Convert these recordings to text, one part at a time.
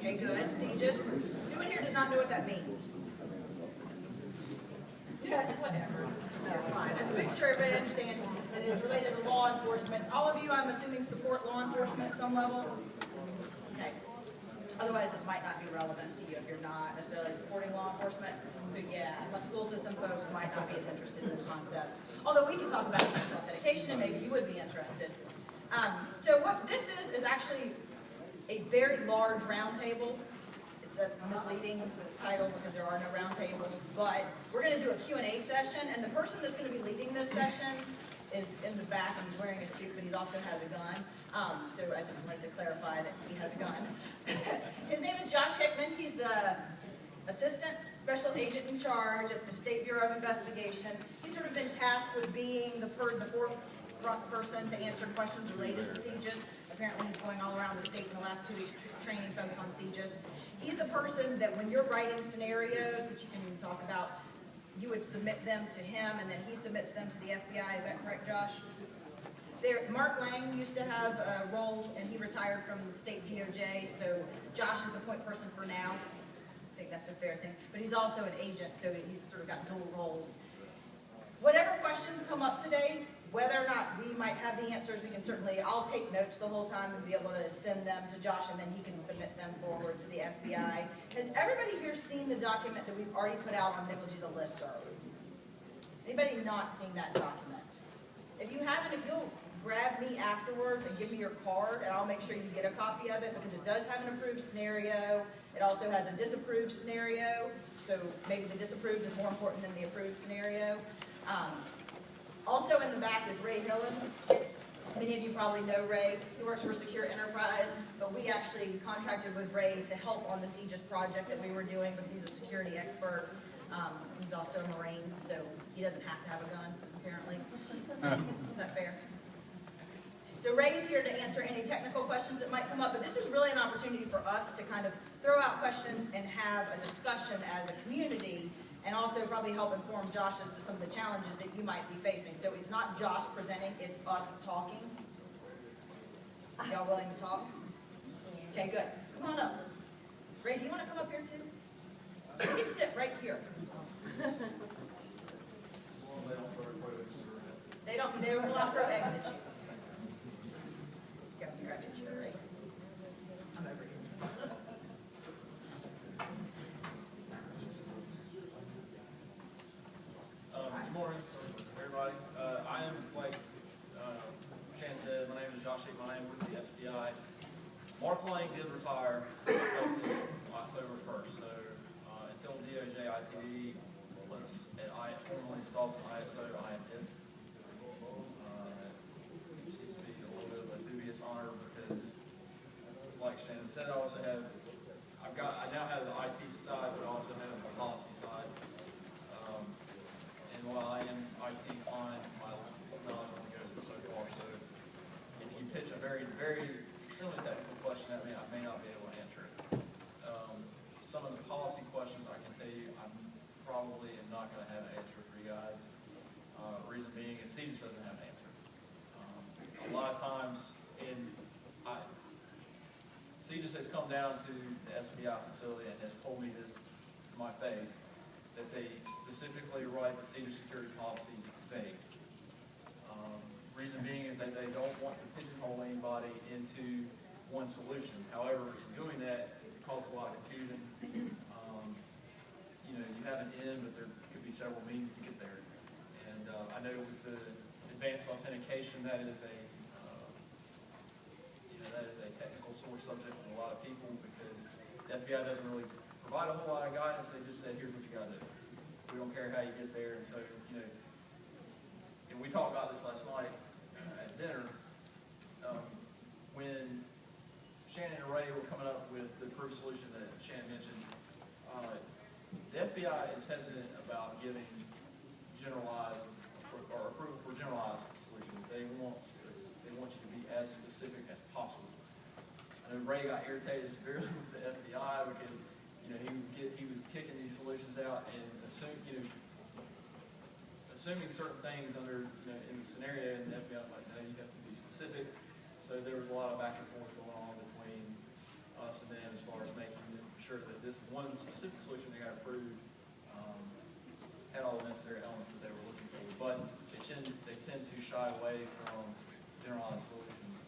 Okay, good. CJIS. Who in here does not know what that means? Yeah, whatever. No, fine. Let's make sure everybody understands that it is related to law enforcement. All of you, I'm assuming, support law enforcement at some level? Okay. Otherwise, this might not be relevant to you if you're not necessarily supporting law enforcement. So yeah, my school system folks might not be as interested in this concept. Although we can talk about authentication and maybe you would be interested. So what this is actually a very large roundtable. It's a misleading title because there are no roundtables, but we're going to do a Q&A session, and the person that's going to be leading this session is in the back, and he's wearing a suit, but he also has a gun. So I just wanted to clarify that he has a gun. His name is Josh Hickman. He's the Assistant Special Agent in Charge at the State Bureau of Investigation. He's sort of been tasked with being the forefront person to answer questions related to CJIS. Apparently he's going all around the state in the last 2 weeks training folks on CJIS. He's the person that when you're writing scenarios, which you can talk about, you would submit them to him, and then he submits them to the FBI. Is that correct, Josh? Mark Lang used to have a role, and he retired from the state DOJ, so Josh is the point person for now. I think that's a fair thing. But he's also an agent, so he's sort of got dual roles. Whatever questions come up today, whether or not we might have the answers, we can certainly, I'll take notes the whole time and be able to send them to Josh, and then he can submit them forward to the FBI. Has everybody here seen the document that we've already put out on NCLGISA listserv? Anybody not seen that document? If you haven't, if you'll grab me afterwards and give me your card, and I'll make sure you get a copy of it, because it does have an approved scenario. It also has a disapproved scenario, so maybe the disapproved is more important than the approved scenario. Also in the back is Ray Hillen. Many of you probably know Ray. He works for Secure Enterprise, but we actually contracted with Ray to help on the CJIS project that we were doing because he's a security expert. He's also a Marine, so he doesn't have to have a gun, apparently. Is that fair? So Ray's here to answer any technical questions that might come up, but this is really an opportunity for us to kind of throw out questions and have a discussion as a community, and also probably help inform Josh as to some of the challenges that you might be facing. So it's not Josh presenting, it's us talking. Y'all willing to talk? Okay, good. Come on up. Ray, do you want to come up here too? You can sit right here. They will not throw eggs at you. Grab your chair, Ray. I'm over here. Good morning, everybody. I am, like Shan said, my name is Josh Hickman. I am with the FBI. Mark Lang did retire October 1st, so until DOJ ITD and I formally installed an ISO, I am in. It seems to be a little bit of a dubious honor because, like Shannon said, I also have, I now have the IT side, but I also have the policy side. And while I am IT inclined, my knowledge only goes so far. So if you pitch a very, very extremely technical question at me, I may not be able to answer it. Some of the policy questions, I can tell you, I probably am not going to have an answer for you guys. Reason being is CJIS doesn't have an answer. A lot of times, CJIS has come down to the SBI facility and has told me this to my face, that they specifically write the CJIS security policy vague. Reason being is that they don't want to pigeonhole anybody into one solution. However, in doing that, it causes a lot of confusion. You have an end, but there could be several means to get there. And I know with the advanced authentication, that is a technical sore subject for a lot of people because the FBI doesn't really provide a whole lot of guidance. They just say, here's what you got to do. We don't care how you get there. And so, and we talked about this last night at dinner. When Shannon and Ray were coming up with the approved solution that Shannon mentioned, the FBI is hesitant about giving generalized or approval for generalized solutions. They want you to be as specific as possible. I know Ray got irritated severely with the FBI because he was kicking these solutions out and assuming certain things under in the scenario, and the FBI was like, no, you have to be specific. So there was a lot of back and forth going on between us and them as far as making one specific solution they got approved had all the necessary elements that they were looking for, but they tend to shy away from generalized solutions.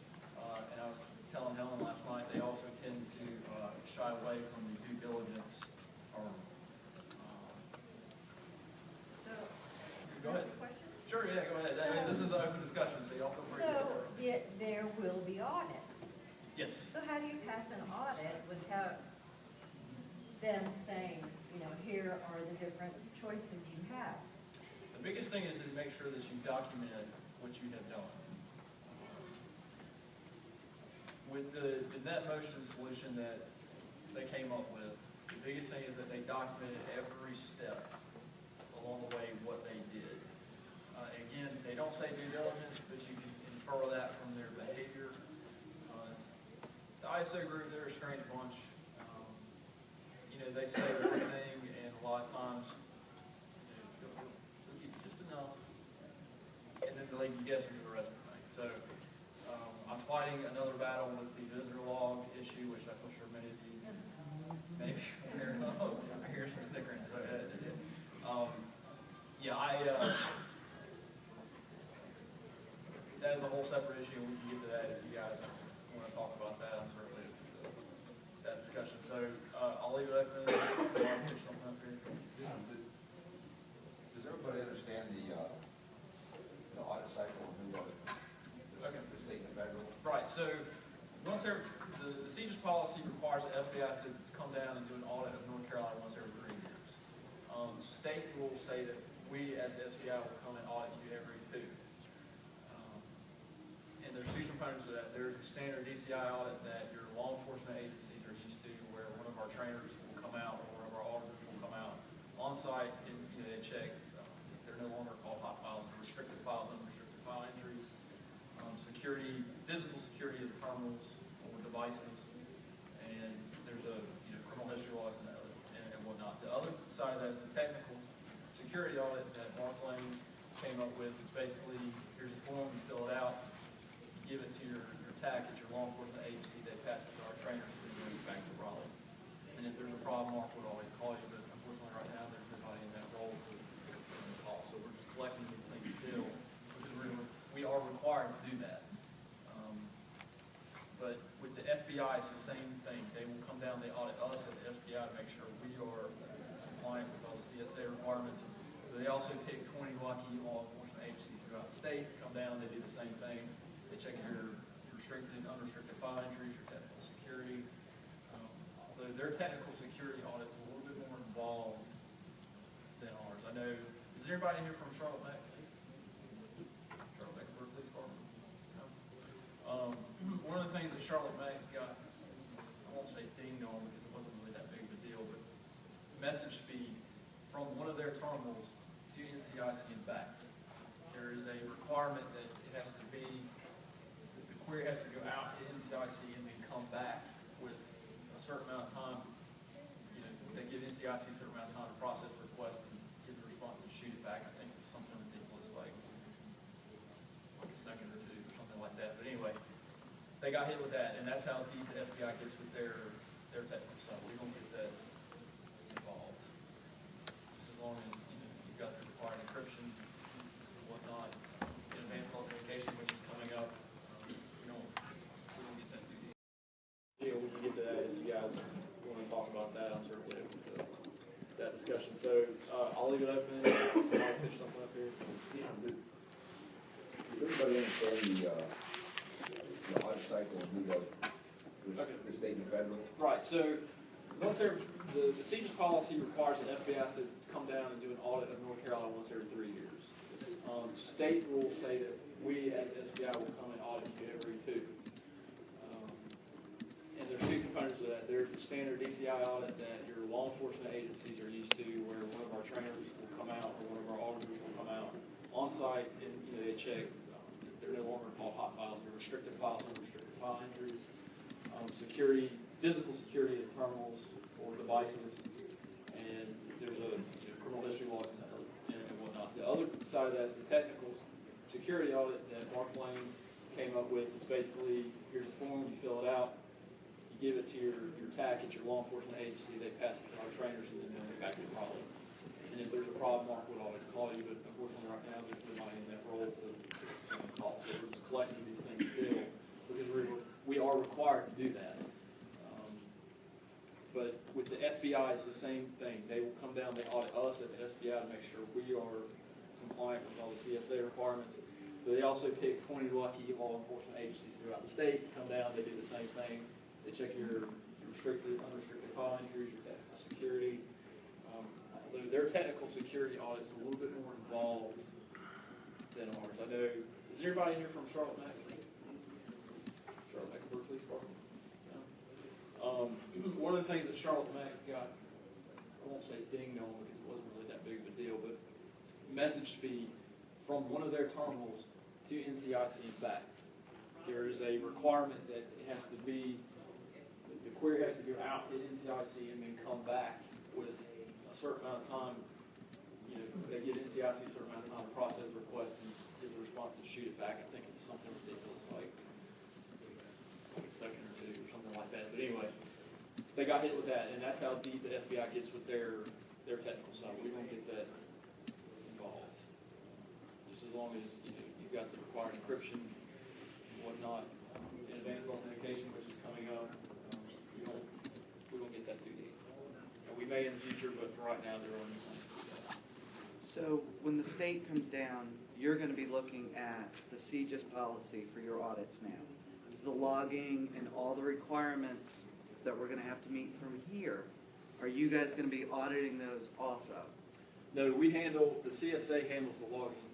And I was telling Helen last night, they also tend to shy away from the due diligence or So, go ahead. question? Sure, yeah, go ahead. I mean, this is an open discussion, so y'all feel free to. So, there will be audits. Yes. So how do you pass an audit without them saying, you know, here are the different choices you have? The biggest thing is to make sure that you document what you have done. With the net motion solution that they came up with, the biggest thing is that they documented every step along the way what they did. Again, they don't say due diligence, but you can infer that from their behavior. The ISO group, they're a strange bunch. You know, they say one thing, and a lot of times, you know, they'll give you just enough, and then they'll leave you guessing the rest of the thing. So, I'm fighting another battle with the visitor log issue, which I'm sure many of you maybe I hear some snickering. So, yeah, that is a whole separate issue. We can get to that if you guys want to talk about that. I'm certainly open to that discussion. So I'll leave it open. So I'll pick something up here. Does everybody understand the audit cycle and who does it? Okay. The state and the federal? Right. So once the CJIS policy requires the FBI to come down and do an audit of North Carolina once every 3 years. State rules say that we as the SBI will come and audit you every 2. And there's 2 components to that. There's a standard DCI audit that your law enforcement agencies are used to, where one of our trainers will come out or one of our auditors will come out on site and they check. They're no longer called hot files, they're restricted files, unrestricted file entries, security, physical security of the terminals or devices, and there's a criminal history laws and whatnot. The other side of that is the technical security audit that Mark Lane came up with. It's basically, here's a form, you fill it out, give it to your TAC at your law enforcement agency, they pass it to our trainers, and bring it back to Raleigh. And if there's a problem, Mark would always call you, but unfortunately right now there's nobody in that role to pick up the call. So we're just collecting these things still, because we are required to do that. But with the FBI, it's the same thing. They will come down, they audit us at the SBI to make sure we are compliant with all the CSA requirements. But they also pick 20 lucky law enforcement agencies throughout the state, come down, they do the same thing. They check your restricted, unrestricted file entries, your technical security. Their technical security audit is a little bit more involved than ours. I know, is there anybody here from Charlotte Mac? Charlotte Mac Police Department? No? One of the things that Charlotte Mac got, I won't say dinged on because it wasn't really that big of a deal, but message speed from one of their terminals to NCIC and back. There is a requirement that it has to be, the query has to go out to NCIC and then come back with a certain amount of time. They give NCIC a certain amount of time to process the request and give the response and shoot it back. I think it's something ridiculous, like a second or 2 or something like that. But anyway, they got hit with that, and that's how deep the FBI gets with their technical stuff. We don't get that involved. Just as long as you've got the required encryption and whatnot, advanced authentication, which is coming up, we don't get that too deep. Yeah, we can get to that if you guys want to talk about that. I'm certainly open to that discussion. So I'll leave it open. I'll pitch something up here. Yeah. Does everybody understand the audit cycle and who does it? The state and the federal? Right. So once the CJIS policy requires an FBI to come down and do an audit of North Carolina once every 3 years. State rules say that we as SBI will come and audit you every 2. And there's 2 components to that. There's the standard DCI audit that your law enforcement agencies are used to, where one of our trainers will come out or one of our auditors will come out on site and they check. They're no longer called hot files. They're restricted files, unrestricted file entries. Security, physical security of terminals or devices, and there's a criminal history laws and whatnot. The other side of that is the technical security audit that Mark Lane came up with. It's basically, here's a form, you fill it out, you give it to your TAC at your law enforcement agency, they pass it to our trainers, and then they back to Raleigh. And if there's a problem, Mark would always call you, but unfortunately right now there's nobody in that role to call. So we're just collecting these things still because we are required to do that. But with the FBI, it's the same thing. They will come down, they audit us at the FBI to make sure we are compliant with all the CSA requirements. But they also pick 20 lucky law enforcement agencies throughout the state, come down, they do the same thing. They check your restricted, unrestricted file entries, your technical security. Their technical security audit is a little bit more involved than ours. I know, is everybody in here from Charlotte Mac? Charlotte Mecklenburg Police Department? No? One of the things that Charlotte Mac got, I won't say dinged on because it wasn't really that big of a deal, but message feed from one of their terminals to NCIC and back. There is a requirement that it has to be, the query has to go out to NCIC and then come back with a certain amount of time. You know, they give NCIC a certain amount of time to process the request and give the response and shoot it back. I think it's something ridiculous like a second or two or something like that. But anyway, they got hit with that, and that's how deep the FBI gets with their technical side. We don't get that involved. Just as long as you've got the required encryption and whatnot, and advanced authentication, which is coming up, we don't get that too deep. And we may in the future, but for right now, there are no plans to do that. So when the state comes down, you're going to be looking at the CJIS policy for your audits now. The logging and all the requirements that we're going to have to meet from here. Are you guys going to be auditing those also? No, we handle, the CSA handles the logging.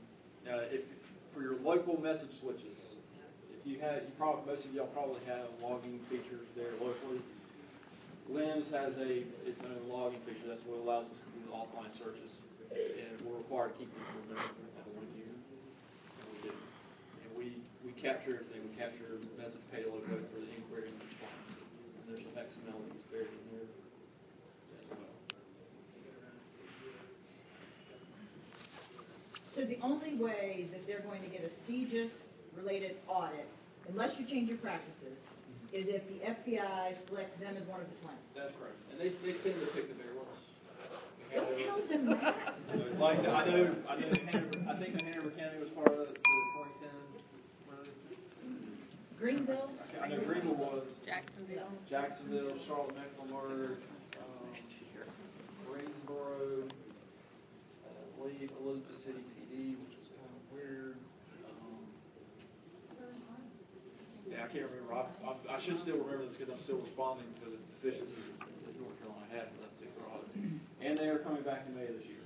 If for your local message switches, if you have, most of y'all probably have logging features there locally. LIMS has its own logging feature. That's what allows us to do the offline searches, and we're required to keep them for for 1 year. And we do. And we capture everything. We capture message payload both for the inquiry and the response. And there's some XML that's buried in there as well. So the only way that they're going to get a CJIS related audit, unless you change your practices, is if the FBI selects them as one of the 20. That's correct. And they tend to pick the bigger ones. Don't tell them that. Like I think the Hanover County was part of the 2010. Greenville? I know Greenville was. Jacksonville. Charlotte Mecklenburg, Greensboro, I believe Elizabeth City PD, which was kind of weird. Yeah, I can't remember. I should still remember this because I'm still responding to the deficiencies that North Carolina had for that particular audit. And they are coming back in May of this year.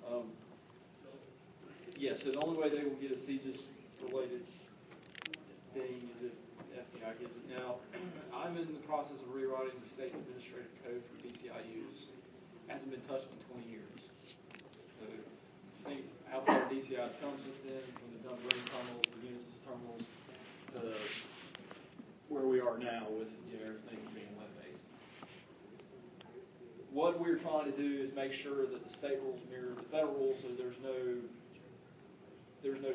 So, yes, so the only way they will get a CJIS related thing is if the FBI gives it. Now, I'm in the process of rewriting the state administrative code for DCIUs. It hasn't been touched in 20 years. So, if you think how far DCI has come since then, when they've done ring terminals, the Unisys terminals, to where we are now with everything being web-based. What we're trying to do is make sure that the state rules mirror the federal rules, so there's no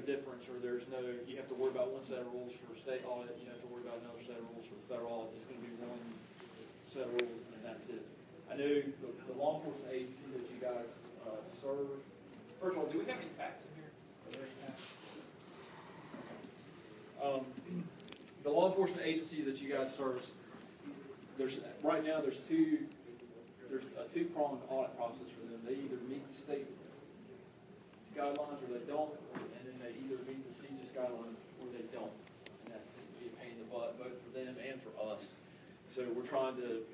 difference, or you have to worry about one set of rules for state audit, you have to worry about another set of rules for the federal audit. It's going to be one set of rules, and that's it. I know the law enforcement agency that you guys serve. First of all, do we have any facts in here? Are there any facts? The law enforcement agencies that you guys service, right now there's a two-pronged audit process for them. They either meet the state guidelines or they don't, and then they either meet the CJIS guidelines or they don't. And that can be a pain in the butt both for them and for us. So we're trying to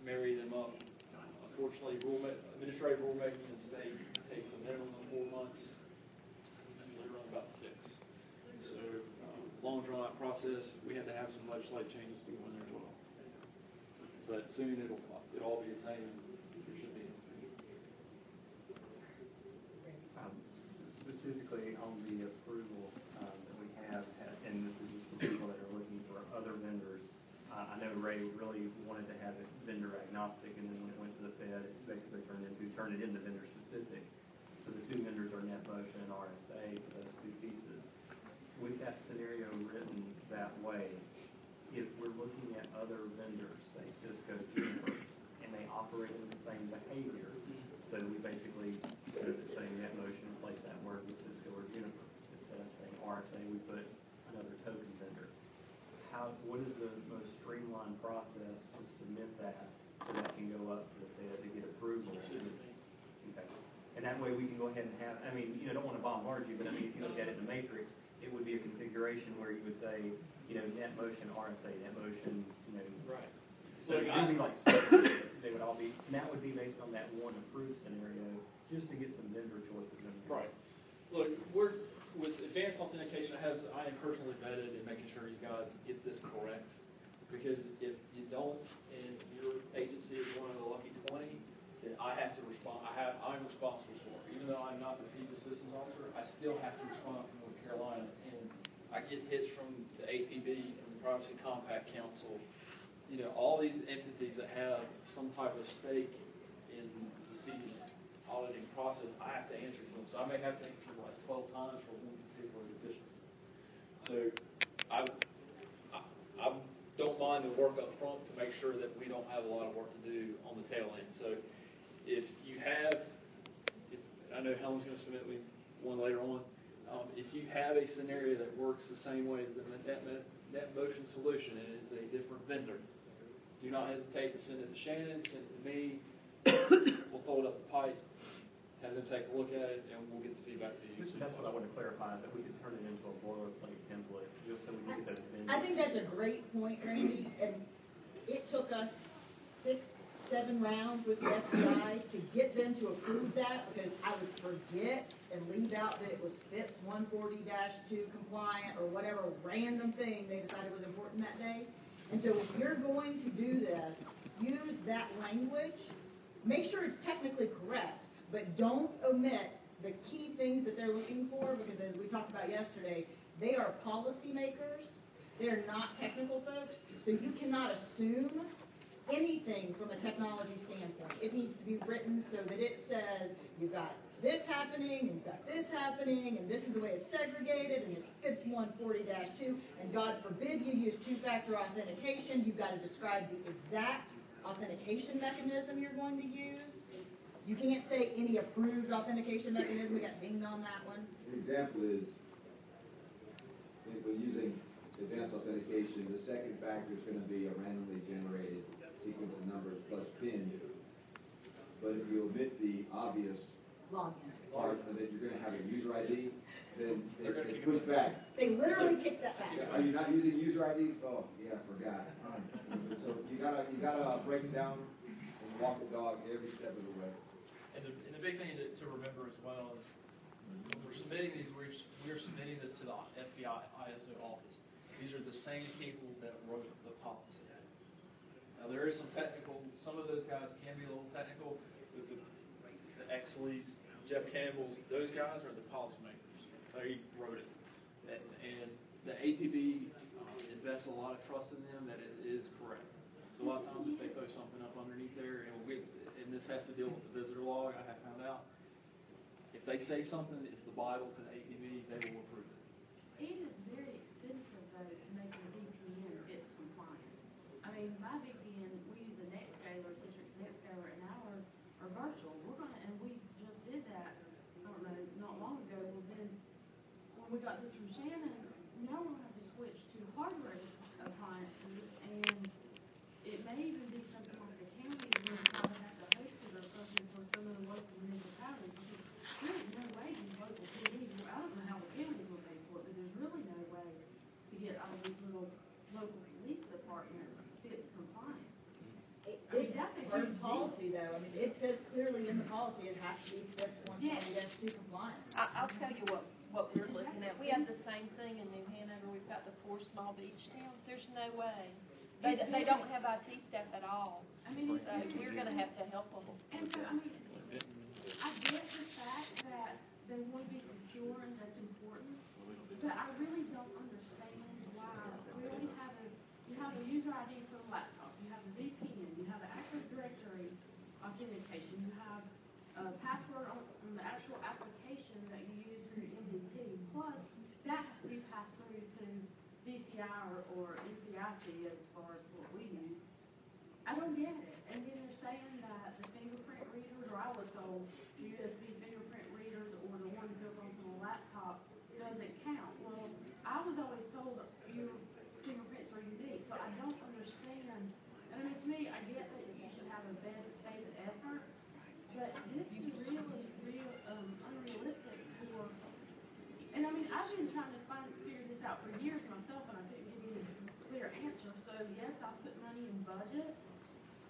marry them up. Unfortunately, administrative rulemaking in the state takes a minimum of 4 months, usually around about 6. So long drawn out process. We had to have some legislative changes to go in there as well. But soon it'll all be the same, and there should be. Specifically on the approval that we have, and this is just for people that are looking for other vendors. I know Ray really wanted to have it vendor agnostic, and then when it went to the Fed, it basically turned it into vendor specific. So the two vendors are NetMotion and RSA for those two pieces. With that scenario written that way, if we're looking at other vendors, say Cisco, Juniper, and they operate in the same behavior, so we basically, instead of saying net motion, replace that word with Cisco or Juniper. Instead of saying RSA, we put another token vendor. What is the most streamlined process to submit that so that can go up to the Fed to get approval? Okay. And that way we can go ahead and have, I mean, don't want to bombard you, but I mean, if you look at it in the matrix, it would be a configuration where you would say, net motion RSA, net motion, Right. So it would be like, they would all be, and that would be based on that one approved scenario, just to get some vendor choices in there. Right. Look, with advanced authentication, I am personally vetted in making sure you guys get this correct. Because if you don't, and your agency is one of the lucky 20, then I have to respond. I'm responsible for it. Even though I'm not the CJIS systems officer, I still have to respond from North Carolina. And I get hits from the APB, from the Privacy Compact Council, all these entities that have some type of stake in the CJIS auditing process, I have to answer to them. So I may have to answer like 12 times for one particular deficiency. So I don't mind the work up front to make sure that we don't have a lot of work to do on the tail end. So if you have, I know Helen's going to submit me one later on, if you have a scenario that works the same way as the net motion solution and it's a different vendor, do not hesitate to send it to Shannon, send it to me. We'll throw it up the pipe, have them take a look at it, and we'll get the feedback to you. That's what I want to clarify, is that we could turn it into a boilerplate template, just so we can get those vendors. I think that's a great point, Randy, and it took us 6, 7 rounds with the FBI to get them to approve that, because I would forget and leave out that it was FIPS 140-2 compliant or whatever random thing they decided was important that day. And so if you're going to do this, use that language, make sure it's technically correct, but don't omit the key things that they're looking for, because as we talked about yesterday, they are policymakers. They're not technical folks, so you cannot assume anything from a technology standpoint. It needs to be written so that it says you've got this happening, and you've got this happening, and this is the way it's segregated, and it's FIPS 140-2, and God forbid you use two-factor authentication. You've got to describe the exact authentication mechanism you're going to use. You can't say any approved authentication mechanism. We got dinged on that one. An example is, if we're using advanced authentication, the second factor is going to be a randomly generated sequence of numbers plus PIN. But if you omit the obvious Login. part of it, you're going to have a user ID, then they push back. They literally kick that back. Are you not using user IDs? Oh, yeah, I forgot. So you gotta break it down and walk the dog every step of the way. And the big thing to remember as well is when we're submitting these, we're submitting this to the FBI ISO office. These are the same people that wrote the policy. Now there is some some of those guys can be a little technical, but the Exleys, Jeff Campbell's, those guys are the policymakers. They wrote it. And the APB invests a lot of trust in them that it is correct. So a lot of times if they throw something up underneath there, and this has to deal with the visitor log, I have found out, if they say something, it's the Bible to the APB, they will approve it. It is very expensive, though, to make a VPN FIPS compliant. I mean, my VPN, we use a NetScaler, Citrix NetScaler, and ours are virtual. And we just did that, I don't know, not long ago. Well, then, when we got this from Shannon, now we'll have to switch to hardware appliances, and it may even be something like the counties will probably have to host it or something for some of the local municipalities. There is no way these local PDs, I don't know how the counties will pay for it, but there's really no way to get all these little local police departments FIPS compliant. It's part of policy, though. I mean, it says clearly in the policy it has to be FIPS 140-2 compliant. I'll tell you what we're looking at. We have the same thing in New Hanover. We've got the 4 small beach towns. There's no way. They don't have IT staff at all. I mean, so we're going to have to help them. And so, I mean, I get the fact that they want to be secure and that's important, but I really don't understand why we already you have a user ID for the laptop, you have a VPN, you have an Active Directory authentication, you have a password on the actual application that you use for your NDT, plus that has to be passed through to DCI or NCI I see as far as what we use. I don't get it. And then they're saying that the fingerprint readers, or I was told USB fingerprint readers or the ones built onto the laptop doesn't count. Well, I was always told that your fingerprints are unique, so I don't understand. And I mean, to me, I get that you should have a best faith effort, but this is really unrealistic for. And I mean, I've been trying to figure this out for years myself, and I couldn't get any clear answer. So yes, I put money in budget,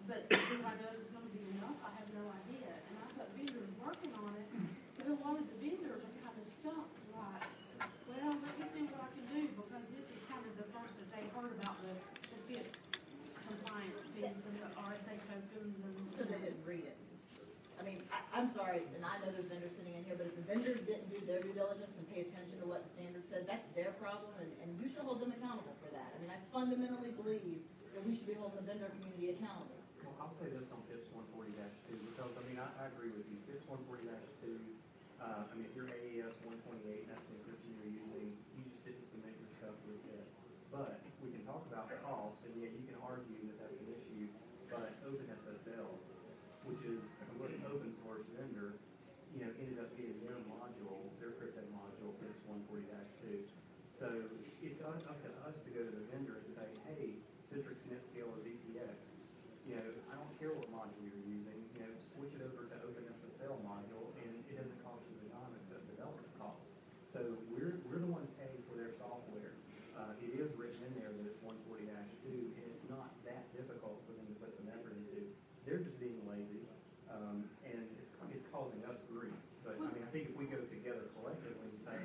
but do I know it's going to be enough? I have no idea. And I put vendors working on it, but a lot of the vendors are kind of stumped. Like, well, let me see what I can do, because this is kind of the first that they heard about the FIPS compliance fees and the RSA tokens and. Because they didn't read it. I mean, I'm sorry, and I know there's vendors sitting in here, but if the vendors didn't do their due diligence and pay attention to what the standard said, that's their problem, and you should hold them accountable for that. I mean, I fundamentally believe that we should be holding the vendor community accountable. Well, I'll say this on FIPS 140-2, because, I mean, I agree with you. FIPS 140-2, I mean, if you're AES 128, that's the encryption you're using, you just didn't submit your stuff with it. But we can talk about cost, and yet you can argue that that's an issue, but OpenSSL, which is a completely open source vendor, you know, ended up getting their module, their crypto module, FIPS 140-2. So it's up to us to go to the vendor and say, hey, Citrix, NetScale, or VPX, you know, I don't care what module you're using, you know, switch it over to OpenSSL module, and it doesn't cost you the dime except development costs. So we're the ones paying for their software. It is written in there that it's 140-2, and it's not that difficult for them to put some effort into. They're just being lazy, and it's causing us grief. But I mean, I think if we go together collectively and say,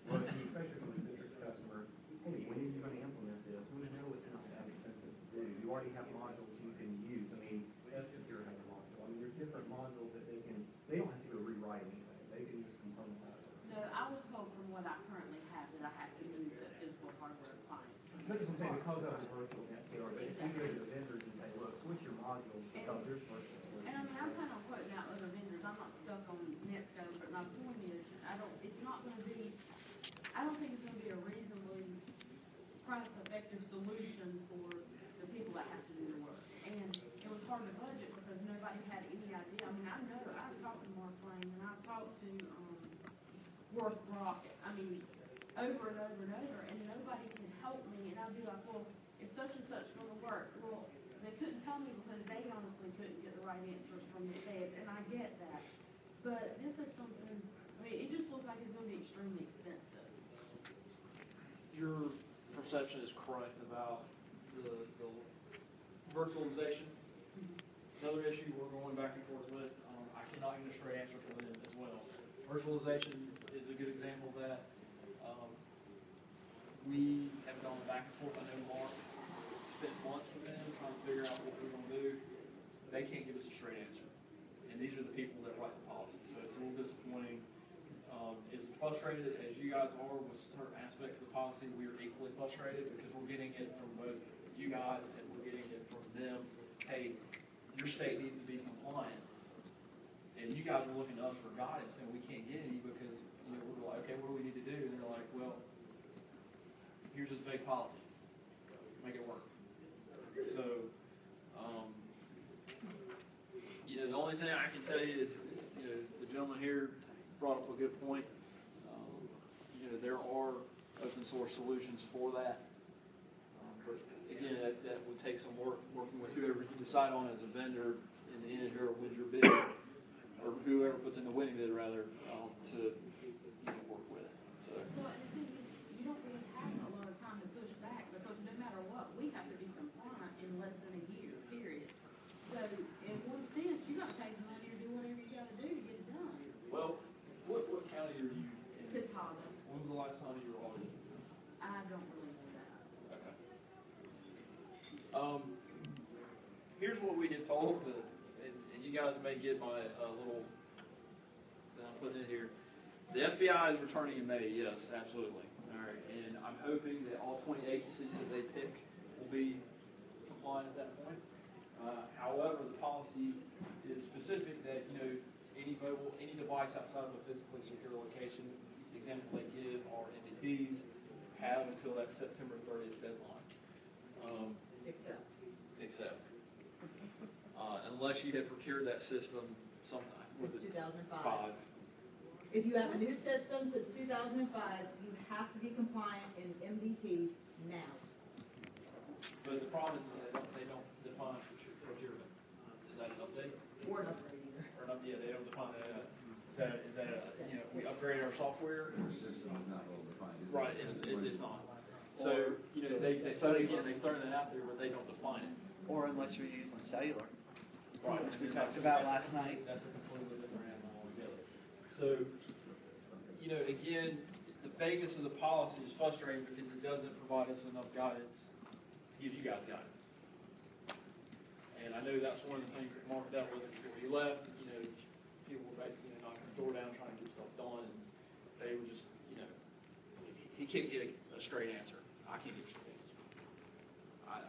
look, especially from a Citrix customer, hey, when are you going to implement this? We know it's not that expensive to do. You already have modules you can use. I mean, F-Secure has a module. I mean, there's different modules that they don't have to go rewrite anything. They can just componentize it. No, I was told from what I currently have that I have to move the physical hardware appliance. But as I'm saying, because of the virtual NetScale, but if we go to the vendors and say, look, switch your modules because there's virtual. And I mean, I'm planning on quoting out other vendors. I'm not stuck on NetScale, but my point is, I don't think it's going to be a reasonably price-effective solution for the people that have to do the work. And it was hard to budget because nobody had any idea. I mean, I know I've talked to Mark Lane and I've talked to Worth Rocket. I mean, over and over and over, and nobody can help me. And I'd be like, well, is such and such going to work? Well, they couldn't tell me because they honestly couldn't get the right answers from the feds, and I get that. But this is something, I mean, it just looks like it's going to be extremely expensive. Your perception is correct about the virtualization. Another issue we're going back and forth with, I cannot get a straight answer from them as well. Virtualization is a good example of that. We have gone back and forth. I know Mark spent months with them trying to figure out what we're going to do. They can't give us a straight answer. And these are the people that write the policy. So it's a little disappointing. As frustrated as you guys are with certain aspects of the policy, we are equally frustrated because we're getting it from both you guys and we're getting it from them. Hey, your state needs to be compliant. And you guys are looking to us for guidance and we can't get any because, you know, we're like, okay, what do we need to do? And they're like, well, here's this vague policy. Make it work. So, you know, the only thing I can tell you is, you know, the gentleman here brought up a good point. You know, there are open source solutions for that. But again, that would take some work working with whoever you decide on as a vendor in the end, whoever wins your bid, or whoever puts in the winning bid rather, to work with it. So. Well, and the thing is, you don't really have a lot of time to push back because no matter what, we have to be compliant in less than a year, period. So, in one sense, you got to take the money or do whatever you got to do to get it done. Well, what county are you in? Chicago. When was the last time you were audited? I don't really know that. Okay. Here's what we get told, and you guys may get my little that I'm putting in here. The FBI is returning in May. Yes, absolutely. All right, and I'm hoping that all 20 agencies that they pick will be compliant at that point. However, the policy is specific that, you know, any device outside of a physically secure location, examples they give are MDPs, have until that September 30th deadline. Except, unless you had procured that system sometime. Since 2005. Five. If you have a new system since 2005, you have to be compliant in MDT now. But the problem is they don't define procurement. Is that an update? Or an upgrade either. Or not, yeah, they don't define that. Is that we upgraded our software? The system is not well defined. Right, it's not. So, they started that out there, but they don't define it. Or unless you're using cellular, Right. which we talked about last night. That's a completely different animal altogether. So, again, the vagueness of the policy is frustrating because it doesn't provide us enough guidance to give you guys guidance. And I know that's one of the things that Mark dealt with before he left. People were basically knocking the door down trying to get stuff done, and they were just, he can't get a straight answer. I can't get a straight answer.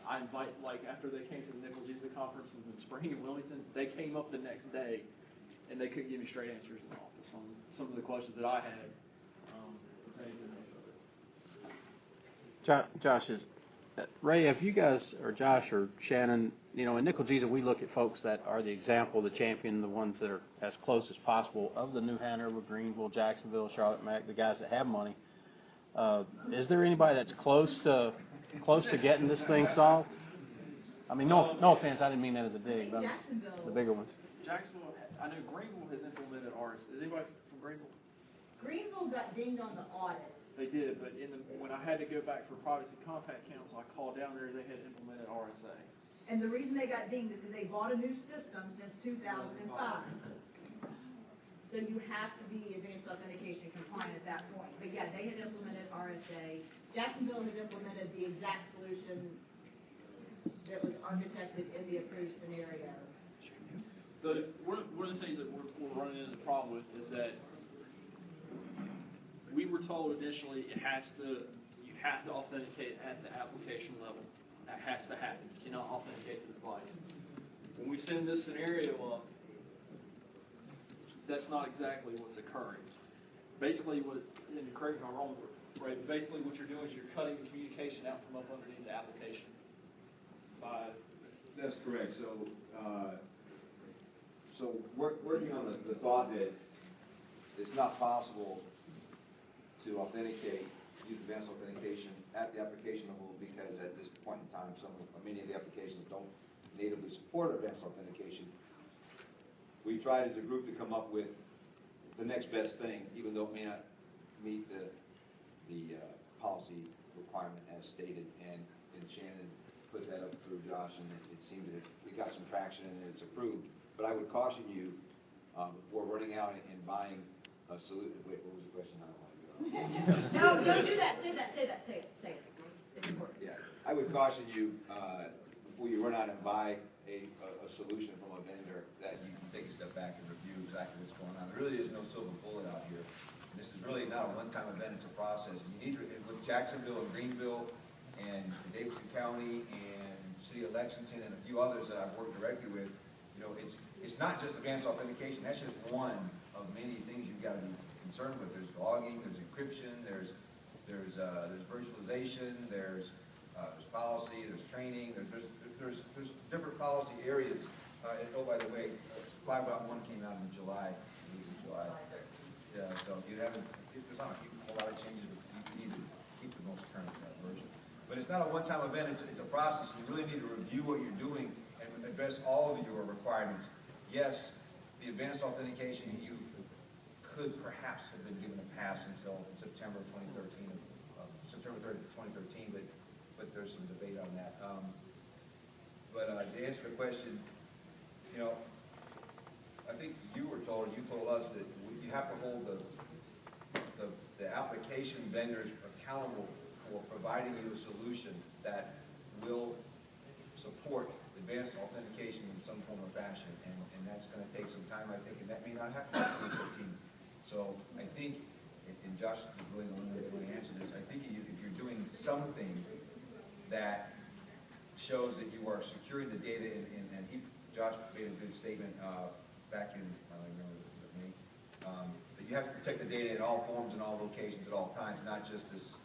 I invite, after they came to the NCLGISA conference in the spring in Wilmington, they came up the next day, and they couldn't give me straight answers in the office on some of the questions that I had. Josh, Ray, have you guys, or Josh or Shannon, in NCLGISA we look at folks that are the example, the champion, the ones that are as close as possible of the New Hanover, Greenville, Jacksonville, Charlotte, Mac, the guys that have money. Is there anybody that's close to getting this thing solved? I mean, no offense, I didn't mean that as a dig, but the bigger ones. Jacksonville, I know Greenville has implemented ours. Is anybody from Greenville? Greenville got dinged on the audit. They did, but when I had to go back for Privacy Compact Council, I called down there. They had implemented RSA. And the reason they got dinged is because they bought a new system since 2005. So you have to be advanced authentication compliant at that point. But yeah, they had implemented RSA. Jacksonville has implemented the exact solution that was architected in the approved scenario. One of the things that we're running into the problem with is that we were told initially you have to authenticate at the application level. That has to happen. You cannot authenticate the device. When we send this scenario up, that's not exactly what's occurring. Basically, and correct me if I'm wrong, right? Basically, what you're doing is you're cutting the communication out from up underneath the application. That's correct. So working on the thought that it's not possible to use advanced authentication at the application level because at this point in time, many of the applications don't natively support advanced authentication. We tried as a group to come up with the next best thing, even though it may not meet the policy requirement as stated. And Shannon put that up through Josh, and it seemed that we got some traction and it's approved. But I would caution you before running out and buying a solution. Wait, what was the question? I don't want to go. No, don't do that. Say it. It's important. Yeah, I would caution you before you run out and buy a solution from a vendor that you can take a step back and review exactly what's going on. There really is no silver bullet out here. This is really not a one-time event, it's a process. You need to, with Jacksonville and Greenville and Davidson County and City of Lexington and a few others that I've worked directly with, it's not just advanced authentication, that's just one of many things you've got to be concerned with. There's logging, there's encryption, there's virtualization, there's policy, there's training, there's different policy areas. And oh, by the way, 5.1 came out in July. Yeah, so if you haven't, there's not a lot of changes, but you need to keep the most current version. But it's not a one-time event, it's a process. You really need to review what you're doing and address all of your requirements. Yes, the advanced authentication, you could perhaps have been given a pass until September 2013, September 30th, 2013, but there's some debate on that. But to answer the question, I think you told us that you have to hold the application vendors accountable for providing you a solution that will support advanced authentication in some form or fashion, and that's going to take some time, I think, and that may not happen in 2015. So I think, and Josh is really the one that really answered this, I think if you're doing something that shows that you are securing the data, and Josh made a good statement back in, I don't remember me, that you have to protect the data in all forms and all locations at all times, not just this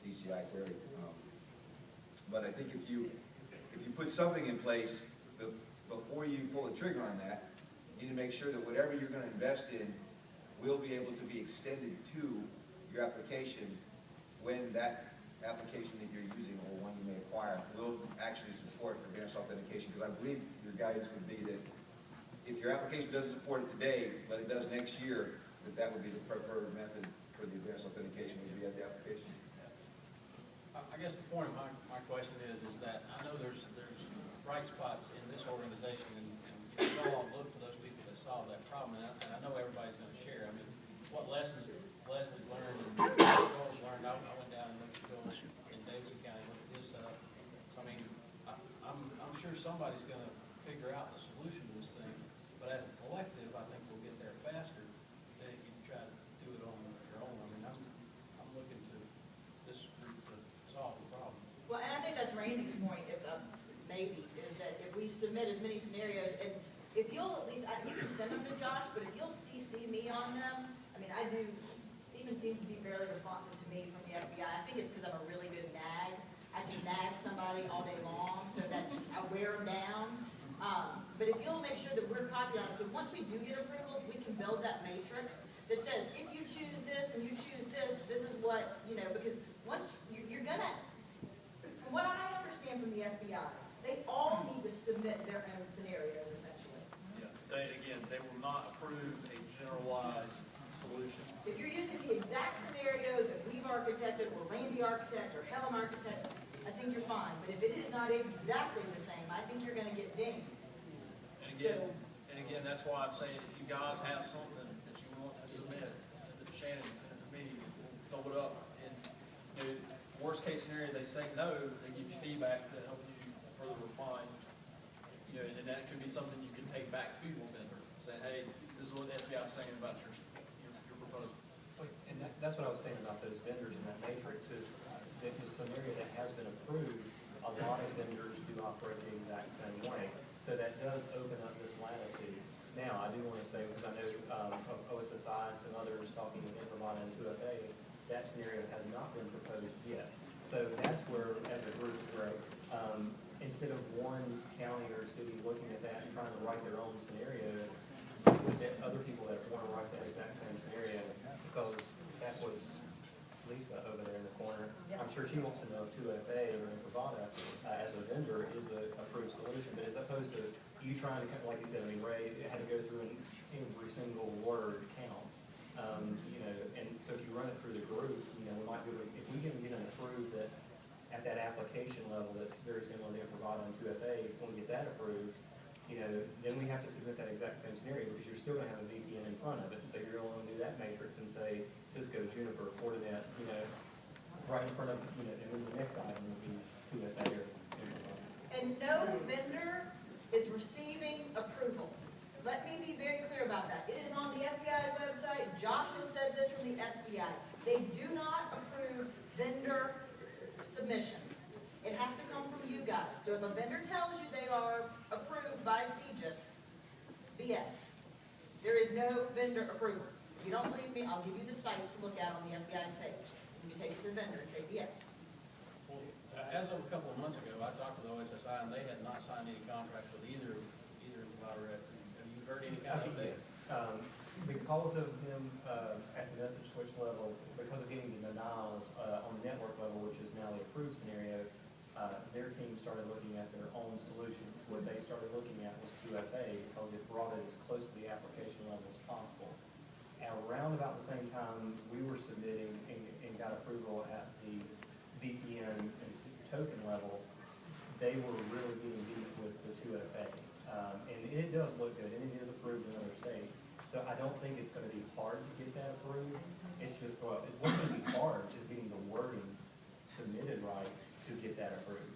DCI query. But I think if you put something in place, before you pull the trigger on that, you need to make sure that whatever you're gonna invest in will be able to be extended to your application when that application that you're using or one you may acquire will actually support advanced authentication. Because I believe your guidance would be that if your application doesn't support it today, but it does next year, that would be the preferred method for the advanced authentication would be at the application. I guess the point of my question is that I know there's bright spots in this organization, and you all look for those people that solve that problem, and I know everybody's going to share. I mean, what lessons learned and goals learned. I went down and looked at Phil in Davidson County, looked at this setup. So I mean, I'm sure somebody's going to figure out the solution to this thing, but as a collective, I think we'll get there faster than if you try to do it on your own. I mean, I'm looking to this group to solve the problem. Well, and I think that's Randy's point, if maybe, is that if we submit as many scenarios, and if you'll at least, you can send them to Josh, but if you'll CC me on them, I mean, I do, Stephen seems to be fairly responsive to me from the FBI. I think it's because I'm a really good nag. I can nag somebody all day long, so that just, I wear them down. But if you'll make sure that we're copied on it, so once we do get approvals, we can build that matrix that says, if you choose this and you choose this, this is what, you know, because once you're gonna, from what I understand from the FBI, they all need to submit their own scenarios, essentially. Yeah, they will not approve a generalized solution. If you're using the exact scenario that we've architected, or Randy architects, or Helen architects, I think you're fine. But if it is not exactly the same, I think you're gonna get dinged. And again, that's why I'm saying, if you guys have something that you want to submit, send it to Shannon, send it to me, we'll throw it up. And, you know, worst case scenario, they say no, they give you feedback to help you further refine. You know, and that could be something you can take back to your vendor, saying, hey, this is what the FBI is saying about your proposal. And that's what I was saying about those vendors in that matrix is that the scenario that has been approved, a lot of vendors do operate the exact same way. So that does open up this latitude. Now, I do want to say, because I know of OSSI and some others talking with Infravana and 2FA, that scenario has not been proposed yet. So that's where, as a group, where instead of one county or city looking at that and trying to write their own scenario, look at other people that want to write that exact same scenario, because that was Lisa over there in the corner. I'm sure she wants to know if 2FA or Infravana, as a vendor, is an approved solution. But as opposed to you trying to, like you said, I mean, Ray, it had to go through every single word counts. You know, and so if you run it through the group, you know, we might be able to, if we can get an approved that's at that application level that's very similar to Infravana and 2FA, when we get that approved, you know, then we have to submit that exact same scenario because you're still going to have a VPN in front of it. And so you're going to do that matrix and say Cisco, Juniper, Fortinet, you know, right in front of, you know, and then the next item would be 2FA or Infravana. And no vendor is receiving approval. Let me be very clear about that. It is on the FBI's website. Josh has said this from the SBI. They do not approve vendor submissions. It has to come from you guys. So if a vendor tells you they are approved by CJIS, BS. There is no vendor approval. If you don't believe me, I'll give you the site to look at on the FBI's page. You can take it to the vendor and say BS. Well, as of a couple of months ago, I talked to the OSSI, and they had not signed any contracts with either provider. Have you heard any kind of updates? Because of them at the message switch level, because of getting the denials on the network level, which is now the approved scenario, their team started looking at their own solutions. What they started looking at was 2FA because it brought it as close to the application level as possible. And around about the same time we were submitting and got approval at the VPN and token level, they were really getting deep with the 2FA. And it does look good, and it is approved in other states. So I don't think it's going to be hard to get that approved. It's just, well, what's going to be hard is getting the wording submitted right to get that approved.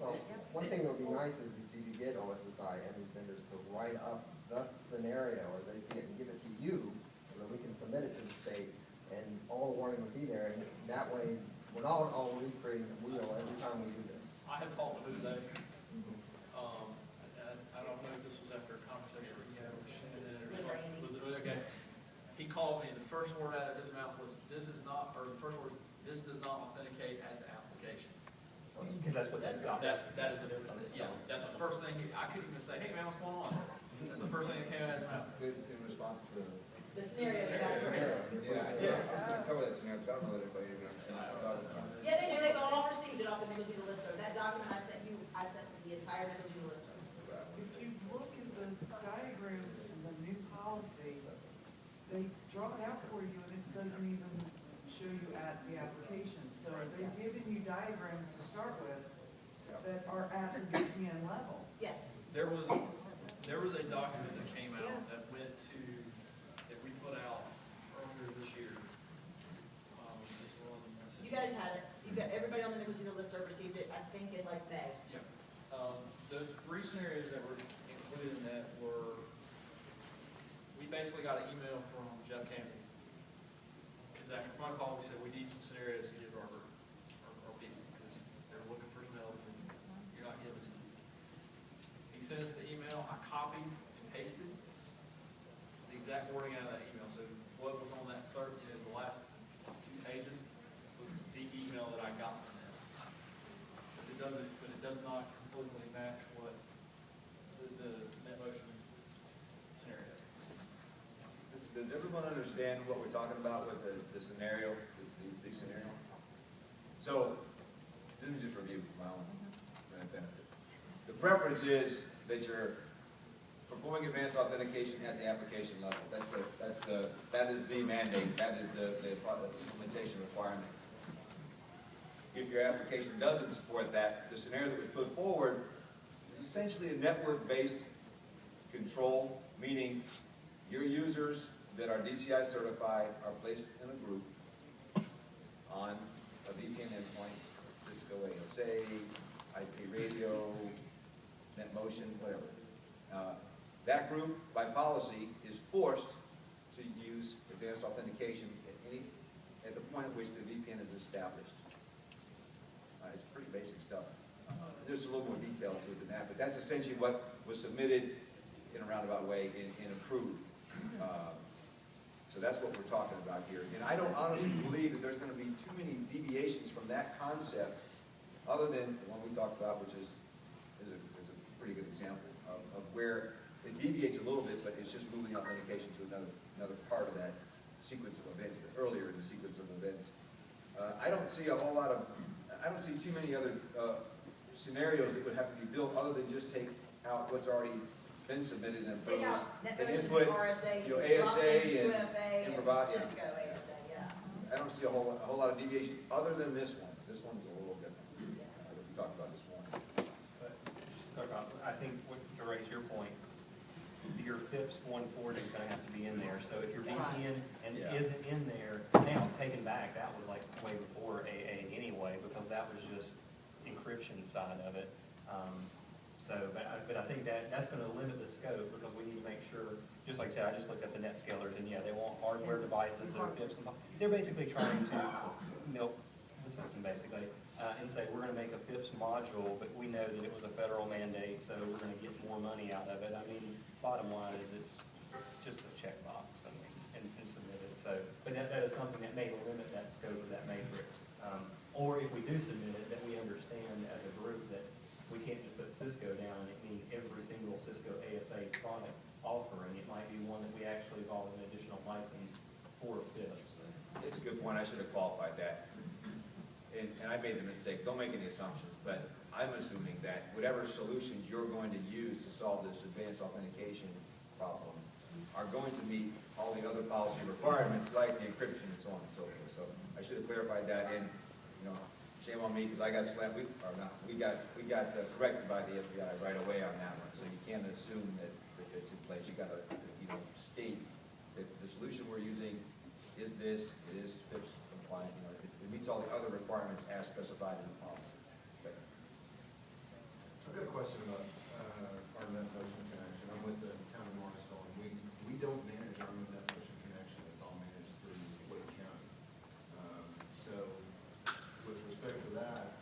Well, one thing that would be nice is if you could get OSSI and these vendors to write up the scenario as they see it and give it to you, so that we can submit it to the state, and all the warning would be there, and that way we're not all recreating the wheel every time we do this. I have talked to Jose. I don't know if this was after a conversation we had with Shannon or something. Was it okay? He called me, and the first word out of his mouth was, this is not, or the first word, this does not authenticate at the application. Because that's couldn't even say, hey man, what's going on? That's the first thing that came out of his mouth. In response to The scenario you guys are in. Yeah, I was gonna cover that scenario, because I don't know that everybody even thought about it. Yeah, they do, they've all received it off the NCLGISA listserv. That document I sent you, I sent to the entire NCLGISA listserv. If you look at the diagrams in the new policy, they draw it out for you and it doesn't even show you at the application. So they've given you diagrams to start with that are at the VPN level. Yes. There was a document that came out that went to, that we put out earlier this year. You guys had it. You got, everybody on the NCLGISA listserv received it, I think in like May. Yeah. Those three scenarios that were included in that were, we basically got an email from Jeff Campbell. Because after my call, we said we need some scenarios to give our people, because they're looking for some help and you're not giving us any. He sent us the email, I copied and pasted the exact wording out of that email. So what was on that third, the last 2 pages was the email that I got from them. But it does not completely match what the net motion scenario. Does everyone understand what we're talking about with the scenario, the scenario? So, let me just review my own benefit. The preference is that you're performing advanced authentication at the application level. That is the mandate. That is the implementation requirement. If your application doesn't support that, the scenario that was put forward is essentially a network-based control, meaning your users that are DCI certified are placed in a group on a VPN endpoint, Cisco ASA, IP radio, NetMotion, whatever. That group, by policy, is forced to use advanced authentication at the point at which the VPN is established. It's pretty basic stuff. There's a little more detail to it than that, but that's essentially what was submitted in a roundabout way and approved. So that's what we're talking about here. And I don't honestly believe that there's going to be too many deviations from that concept, other than the one we talked about, which is a pretty good example of where it deviates a little bit, but it's just moving authentication to another part of that sequence of events, earlier in the sequence of events. I don't see too many other scenarios that would have to be built other than just take out what's already been submitted and Take out and NetMotion, input, RSA, ASA and UFA, provide. Cisco ASA, yeah. I don't see a whole lot of deviation other than this one. This one's a little different. That we talked about this morning. But, I think, to raise your point, your FIPS 140 is going to have to be in there. So if your VPN isn't in there, now taken back, that was like way before AA anyway, because that was just encryption side of it. But I think that's going to limit the scope, because we need to make sure, just like I said, I just looked at the net scalers, and yeah, they want hardware devices that are FIPS. They're basically trying to milk the system, basically, and say, we're going to make a FIPS module, but we know that it was a federal mandate, so we're going to get more money out of it. I mean, bottom line is it's just a checkbox and submit it. So, but that is something that may limit that scope of that matrix. Or if we do submit it, that we understand as a group that we can't just put Cisco down and it means every single Cisco ASA product offering. It might be one that we actually call an additional license for FIPS. It's a good point. I should have qualified that. And I made the mistake. Don't make any assumptions, but I'm assuming that whatever solutions you're going to use to solve this advanced authentication problem are going to meet all the other policy requirements, like the encryption and so on and so forth. So I should have clarified that. And shame on me, because I got slammed. We got corrected by the FBI right away on that one. So you can't assume that it's in place. You got to state that the solution we're using is this. It is FIPS compliant. It meets all the other requirements as specified in the policy. Okay. I've got a question about our NetMotion connection. I'm with the town of Morrisville, and we don't manage our own NetMotion connection. It's all managed through Wake County. So, with respect to that,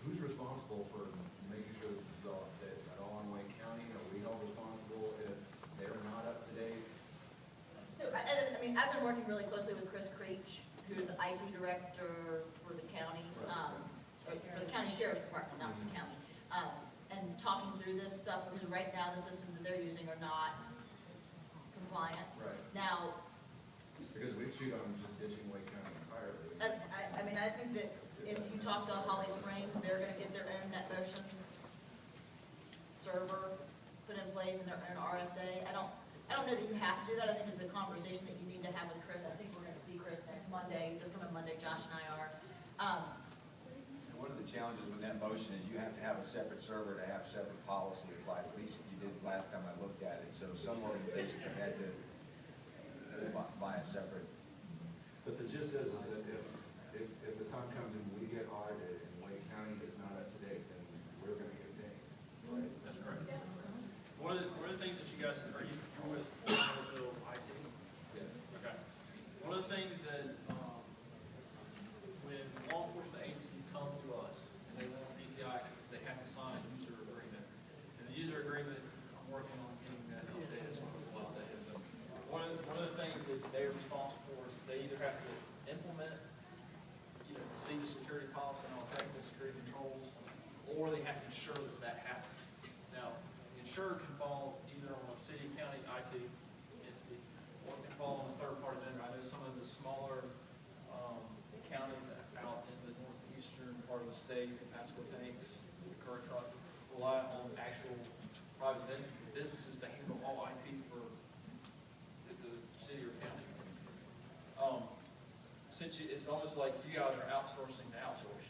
who's responsible for making sure that this is all up to date? Is that all on Wake County? Are we all responsible if they're not up to date? So, I mean, I've been working really closely with Chris Creech, who's the IT director for the county, for the county sheriff's department, not for the county, and talking through this stuff, because right now the systems that they're using are not compliant. Right. Now, Because we'd shoot on just ditching Wake County entirely. I mean, I think that if you talk to Holly Springs, they're gonna get their own NetMotion server put in place and their own RSA. I don't know that you have to do that. I think it's a conversation that you need to have with Chris. I think we're gonna see Chris next Monday, this coming Monday, Josh and I are. And one of the challenges with NetMotion is you have to have a separate server to have separate policy applied. At least you did last time I looked at it. So some organizations have had to buy a separate. But the gist is that if the time comes and we get audited and Wake County is not up to date, then we're gonna get dinged. Right? That's correct. One of the things that you guys, are you with Marshall IT? Yes. Okay. One of the things that, when law enforcement agencies come to us and they want PCI access, they have to sign a user agreement. And the user agreement, I'm working on getting that updated, so it's a lot dated. But one of the things that they are responsible for is they either have to implement, see the security policy and all technical security controls, or they have to ensure that that happens. Now, the insurer can fall either on a city, county, IT entity, or it can fall on a third-party vendor. I know some of the smaller counties out in the northeastern part of the state, the Pasco tanks, the current trucks, rely on actual private businesses to handle all IT for the city or county. Since it's almost like you guys are outsourcing to outsource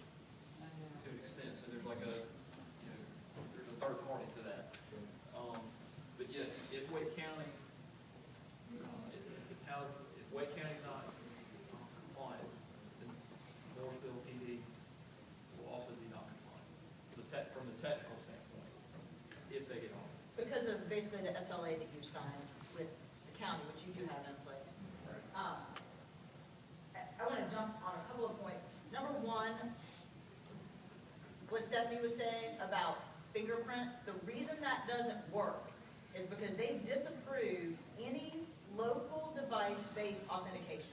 to an extent, so there's like there's a third party to that. But yes, if Wake County, if Wake County's not compliant, then Mooresville PD will also be not compliant from the technical standpoint, if they get on. because of basically the SLA that you signed with the county, which you do have in place. I want to jump on a couple of points. Number one, what Stephanie was saying about fingerprints, the reason that doesn't work is because they disapprove any local device-based authentication.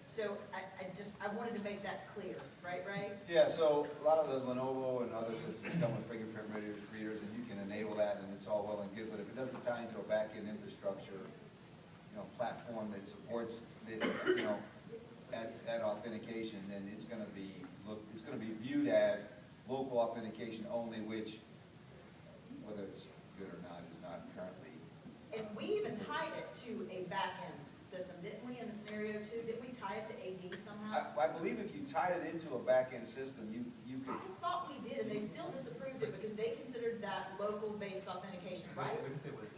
So I wanted to make that clear, right? Yeah, so a lot of the Lenovo and other systems come with fingerprint readers, and you can enable that, and it's all well and good, but if it doesn't tie into a back-end infrastructure, platform that supports that authentication, then it's going to be viewed as local authentication only, which, whether it's good or not, is not currently. And we even tied it to a back-end system, didn't we, in the scenario two? Didn't we tie it to AD somehow? I believe if you tied it into a back-end system, you could. I thought we did, and they still disapproved it because they considered that local-based authentication, right? Because it was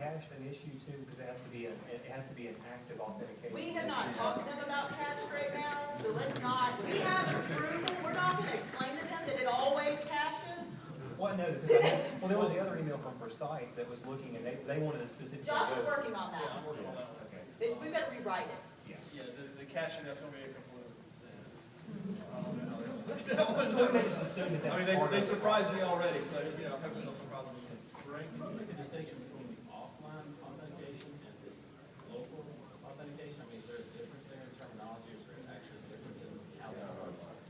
cached an issue too, because it has to be an active authentication. We have not talked to them about cache right now, so let's not, we have approval, we're not gonna explain to them that it always caches. Well, no, because there was the other email from Forsyth that was looking, and they wanted a specific. Josh is working on Yeah, I'm that. working on that one. Okay. We've got to rewrite it. Yeah, the caching, that's going to be a complete. I don't know how they surprised me already, so, hopefully they'll surprise me. Ray, can you make a distinction between the offline authentication and the local authentication? I mean, is there a difference there in terminology, or is there actually a difference in how that works?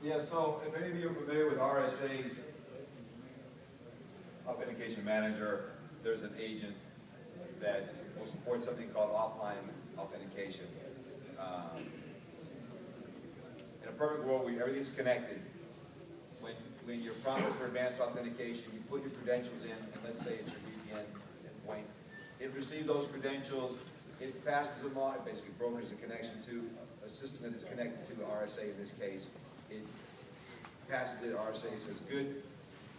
Yeah, so if any of you are familiar with RSA's Authentication Manager, there's an agent that will support something called offline authentication. In a perfect world where everything's connected, when you're prompted for advanced authentication, you put your credentials in, and let's say it's your VPN endpoint. It receives those credentials, it passes them on, it basically brokers a connection to a system that is connected to the RSA in this case. It passes it, RSA says good,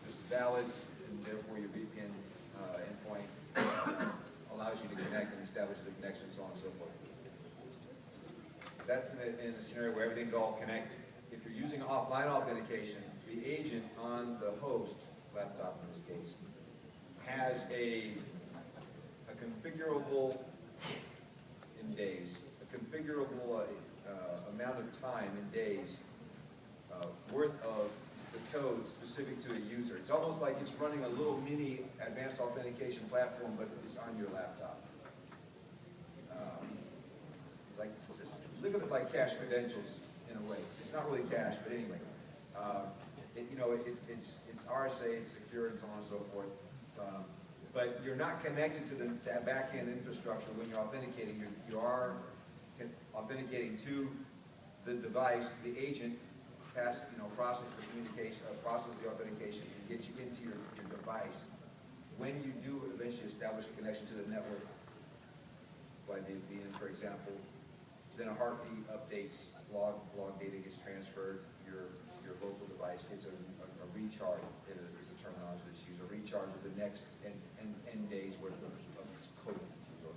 this is valid, and therefore your VPN endpoint allows you to connect and establish the connection, so on and so forth. That's in a scenario where everything's all connected. If you're using offline authentication, the agent on the host laptop in this case has a configurable in days, a configurable amount of time in days worth of the code specific to a user. It's almost like it's running a little mini advanced authentication platform, but it's on your laptop. Look at it like cache credentials in a way. It's not really cache, but anyway. know, it's RSA, it's secure, and so on and so forth. But you're not connected to that back-end infrastructure when you're authenticating. You are authenticating to the device. The agent process the communication, process the authentication, and get you into your device. When you do eventually establish a connection to the network, by the VPN, for example, then a heartbeat updates, log data gets transferred, your local device gets a recharge, is the terminology that's used, a recharge of the next N days worth of code.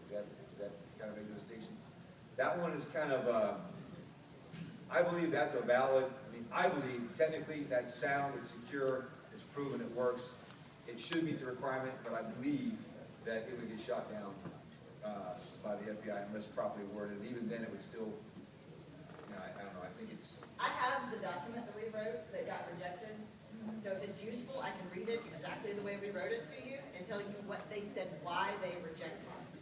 Does that kind of make the distinction? That one is kind of, I believe that's a valid, I believe technically that's sound, it's secure, it's proven it works. It should meet the requirement, but I believe that it would get shot down by the FBI unless properly worded. And even then, it would still, I don't know, I think it's... I have the document that we wrote that got rejected. So if it's useful, I can read it exactly the way we wrote it to you and tell you what they said, why they rejected it.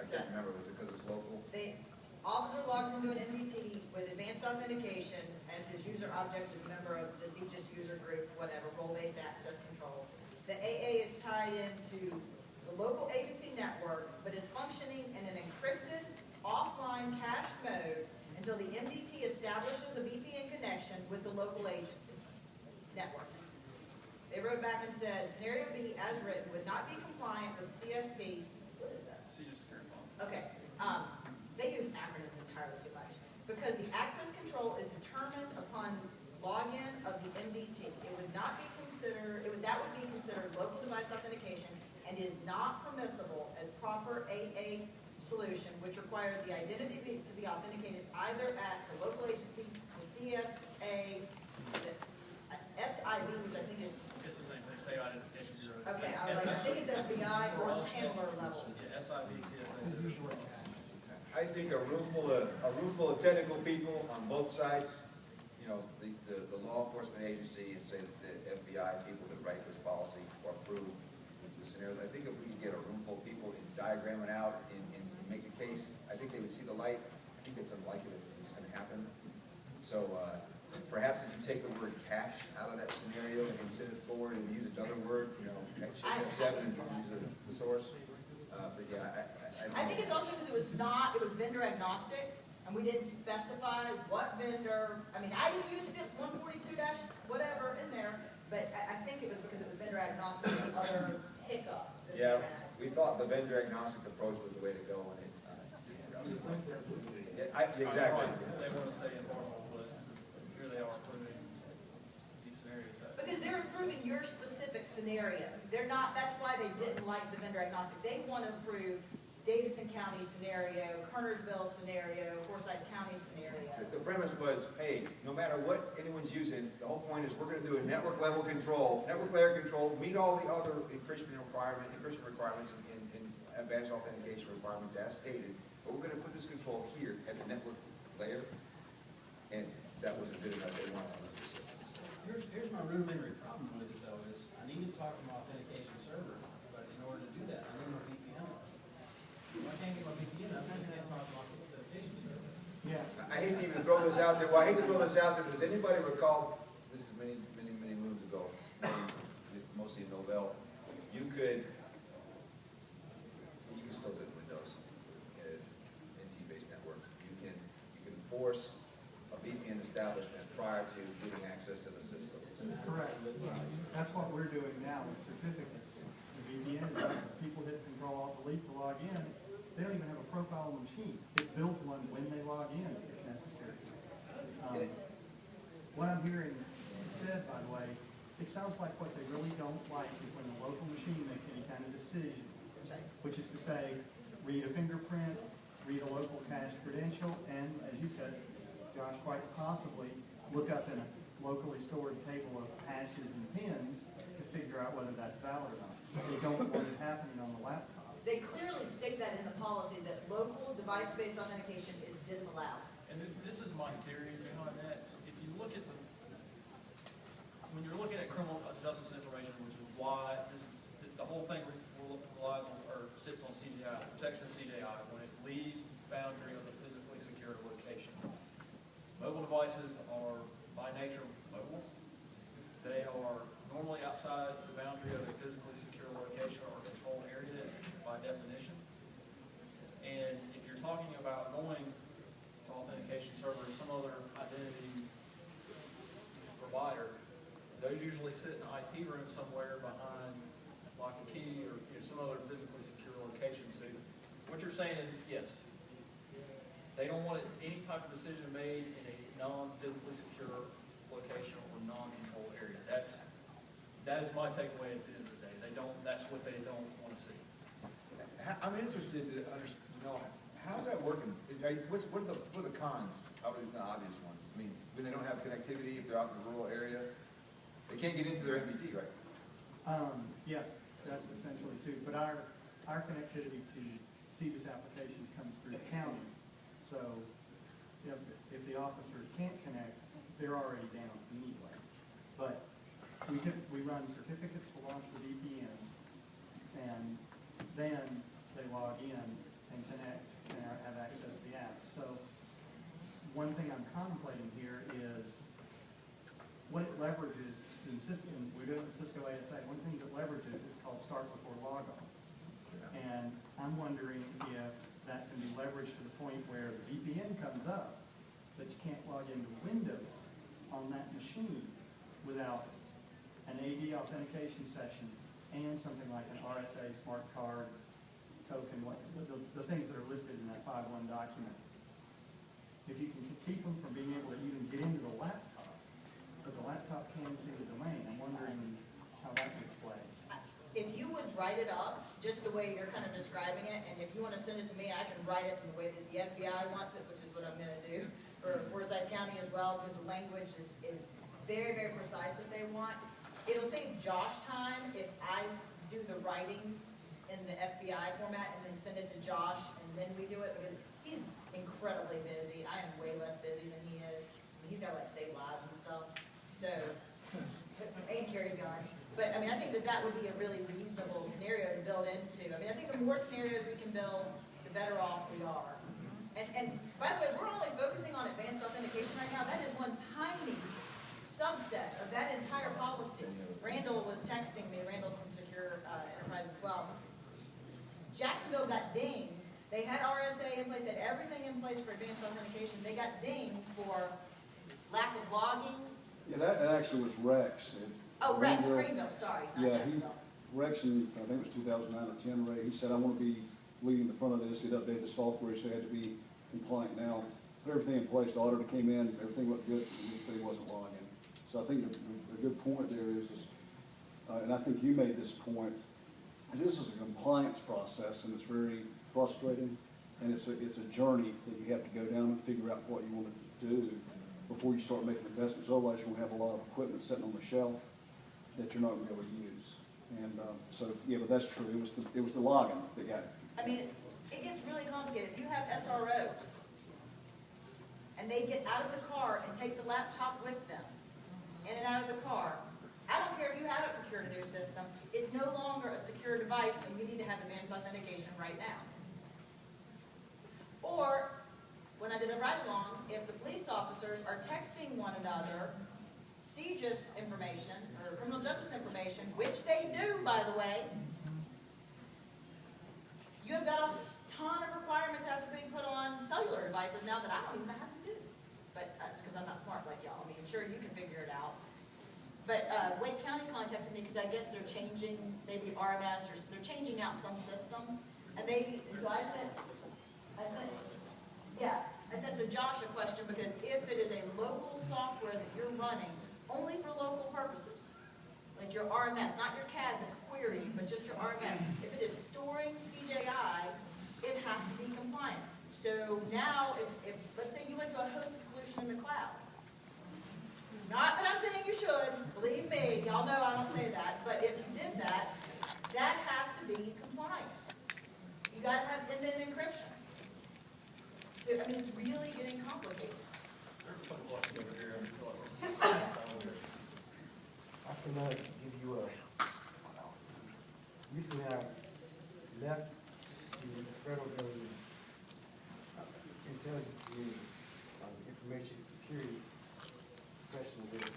I can't remember, was it because it's local? Officer logs into an MDT with advanced authentication as his user object is a member of the CJIS user group, whatever, role-based access control. The AA is tied into the local agency network, but is functioning in an encrypted, offline cached mode until the MDT establishes a VPN connection with the local agency network. They wrote back and said, scenario B, as written, would not be compliant with CSP. What is that? CJIS security policy. Okay. They use acronyms entirely too much. Because the access control is determined upon login of the MDT. It would not be considered, that would be considered local device authentication and is not permissible as proper AA solution, which requires the identity to be authenticated either at the local agency, the CSA, the SIV, which I think is... It's the same thing, state identification bureau. Okay, I think it's FBI or handler level. Yeah, SIV, CSA. I think a room full of technical people on both sides, the law enforcement agency and say that the FBI people that write this policy or approve the scenarios, I think if we could get a room full of people and diagram it out and make a case, I think they would see the light. I think it's unlikely that it's going to happen. So perhaps if you take the word cache out of that scenario and send it forward and use another word, H7 and use the source. But yeah, I think it's also because it was vendor agnostic, and we didn't specify what vendor. I mean, I used FIPS 142- whatever in there, but I think it was because it was vendor agnostic and other hiccup. Yeah, we thought the vendor agnostic approach was the way to go, and it exactly. They want to stay informal, but here they are approving these scenarios. Because they're improving your specific scenario. They're not. That's why they didn't like the vendor agnostic. They want to improve Davidson County scenario, Kernersville scenario, Forsyth County scenario. The premise was, hey, no matter what anyone's using, the whole point is we're going to do a network level control, network layer control, meet all the other encryption requirements and advanced authentication requirements as stated, but we're going to put this control here at the network layer, and that wasn't good enough. They wanted to specific. Here's my rudimentary problem with it, though, is I need to talk to my authentication server, but in order to do that, I need my VPN on. If I can't get my VPN up, I can't talk to my authentication server. Yeah. I hate to even throw this out there. Well, I hate to throw this out there. Does anybody recall, this is many moons ago, mostly in Novell, you can still do it in Windows, NT-based network. You can force a VPN establishment prior to getting access to the system. Correct. That's what we're doing now with certificates. The VPN is people hit Control Alt Delete to log in. They don't even have a profile on the machine. It builds one when they log in if necessary. What I'm hearing said, by the way, it sounds like what they really don't like is when the local machine makes any kind of decision, which is to say, read a fingerprint, read a local cache credential, and as you said, Josh, quite possibly look up in a locally stored table of hashes and pins to figure out whether that's valid or not. They don't want it happening on the laptop. They clearly state that in the policy that local device-based authentication is disallowed. And this is my theory behind that. If you look at when you're looking at criminal justice information, which is why this is the whole thing relies on or sits on CJI, protection of CJI, when it leaves the boundary of the physically secure location. Mobile devices are by nature mobile, outside the boundary of a physically secure location or controlled area by definition. And if you're talking about going to authentication server or some other identity provider, those usually sit in an IT room somewhere behind lock and key or some other physically secure location. So what you're saying is, yes, they don't want any type of decision made in a non-physically secure location or non-controlled area. That is my takeaway at the end of the day. That's what they don't want to see. I'm interested to know, how's that working? What are the cons, other than the obvious ones? I mean, when they don't have connectivity, if they're out in a rural area, they can't get into their MBT, right? Yeah, that's essentially too. But our connectivity to CJIS applications comes through the county. So if the officers can't connect, they're already down anyway. But we run certificates to launch the VPN, and then they log in and connect and have access to the app. So one thing I'm contemplating here is what it leverages in the system. We do it with Cisco ASA. One thing it leverages is called start before logon. And I'm wondering if that can be leveraged to the point where the VPN comes up, but you can't log into Windows on that machine without an AD authentication session and something like an RSA smart card token, the things that are listed in that 5.1 document. If you can keep them from being able to even get into the laptop, but the laptop can see the domain, I'm wondering how that would play. If you would write it up just the way you're kind of describing it, and if you want to send it to me, I can write it in the way that the FBI wants it, which is what I'm going to do for Forsyth County as well, because the language is very, very precise what they want. It'll save Josh time if I do the writing in the FBI format and then send it to Josh, and then we do it, because he's incredibly busy. I am way less busy than he is. I mean, he's got to like save lives and stuff. So, and carry a gun. But I mean, I think that would be a really reasonable scenario to build into. I mean, I think the more scenarios we can build, the better off we are. And by the way, we're only focusing on advanced authentication right now. That is one tiny subset of that entire policy. Randall was texting me. Randall's from Secure Enterprise as well. Jacksonville got dinged. They had RSA in place, had everything in place for advanced authentication. They got dinged for lack of logging. Yeah, that actually was Rex. Rex Greenville, sorry. Yeah, Rex in, I think it was 2009 or 10, Ray, he said, I want to be leading the front of this. He'd updated the software, so he had to be compliant now. Put everything in place. The auditor came in, everything looked good, but he wasn't logging. So I think the good point there is and I think you made this point, this is a compliance process, and it's very frustrating, and it's a journey that you have to go down and figure out what you want to do before you start making investments. Otherwise, you're going to have a lot of equipment sitting on the shelf that you're not going to be able to use. And so, yeah, but that's true. It was the login that got it. I mean, it gets really complicated. If you have SROs, and they get out of the car and take the laptop with them, in and out of the car, I don't care if you haven't procured a new system, it's no longer a secure device, and you need to have advanced authentication right now. Or, when I did a ride-along, if the police officers are texting one another CJIS information, or criminal justice information, which they do, by the way, you have got a ton of requirements after being put on cellular devices now that I don't even know how to do. But that's because I'm not smart like y'all. I mean, I'm sure you can figure it out. But Wake County contacted me because I guess they're changing maybe RMS, or they're changing out some system. And so I sent to Josh a question, because if it is a local software that you're running only for local purposes, like your RMS, not your CAD that's querying, but just your RMS, if it is storing CJI, it has to be compliant. So now, if let's say you went to a hosted solution in the cloud, not that I'm saying you should, believe me, y'all know I don't say that, but if you did that, that has to be compliant. You got to have end-to-end encryption. So, I mean, it's really getting complicated. I can give you recently I left the federal government intelligence community, information security professional there.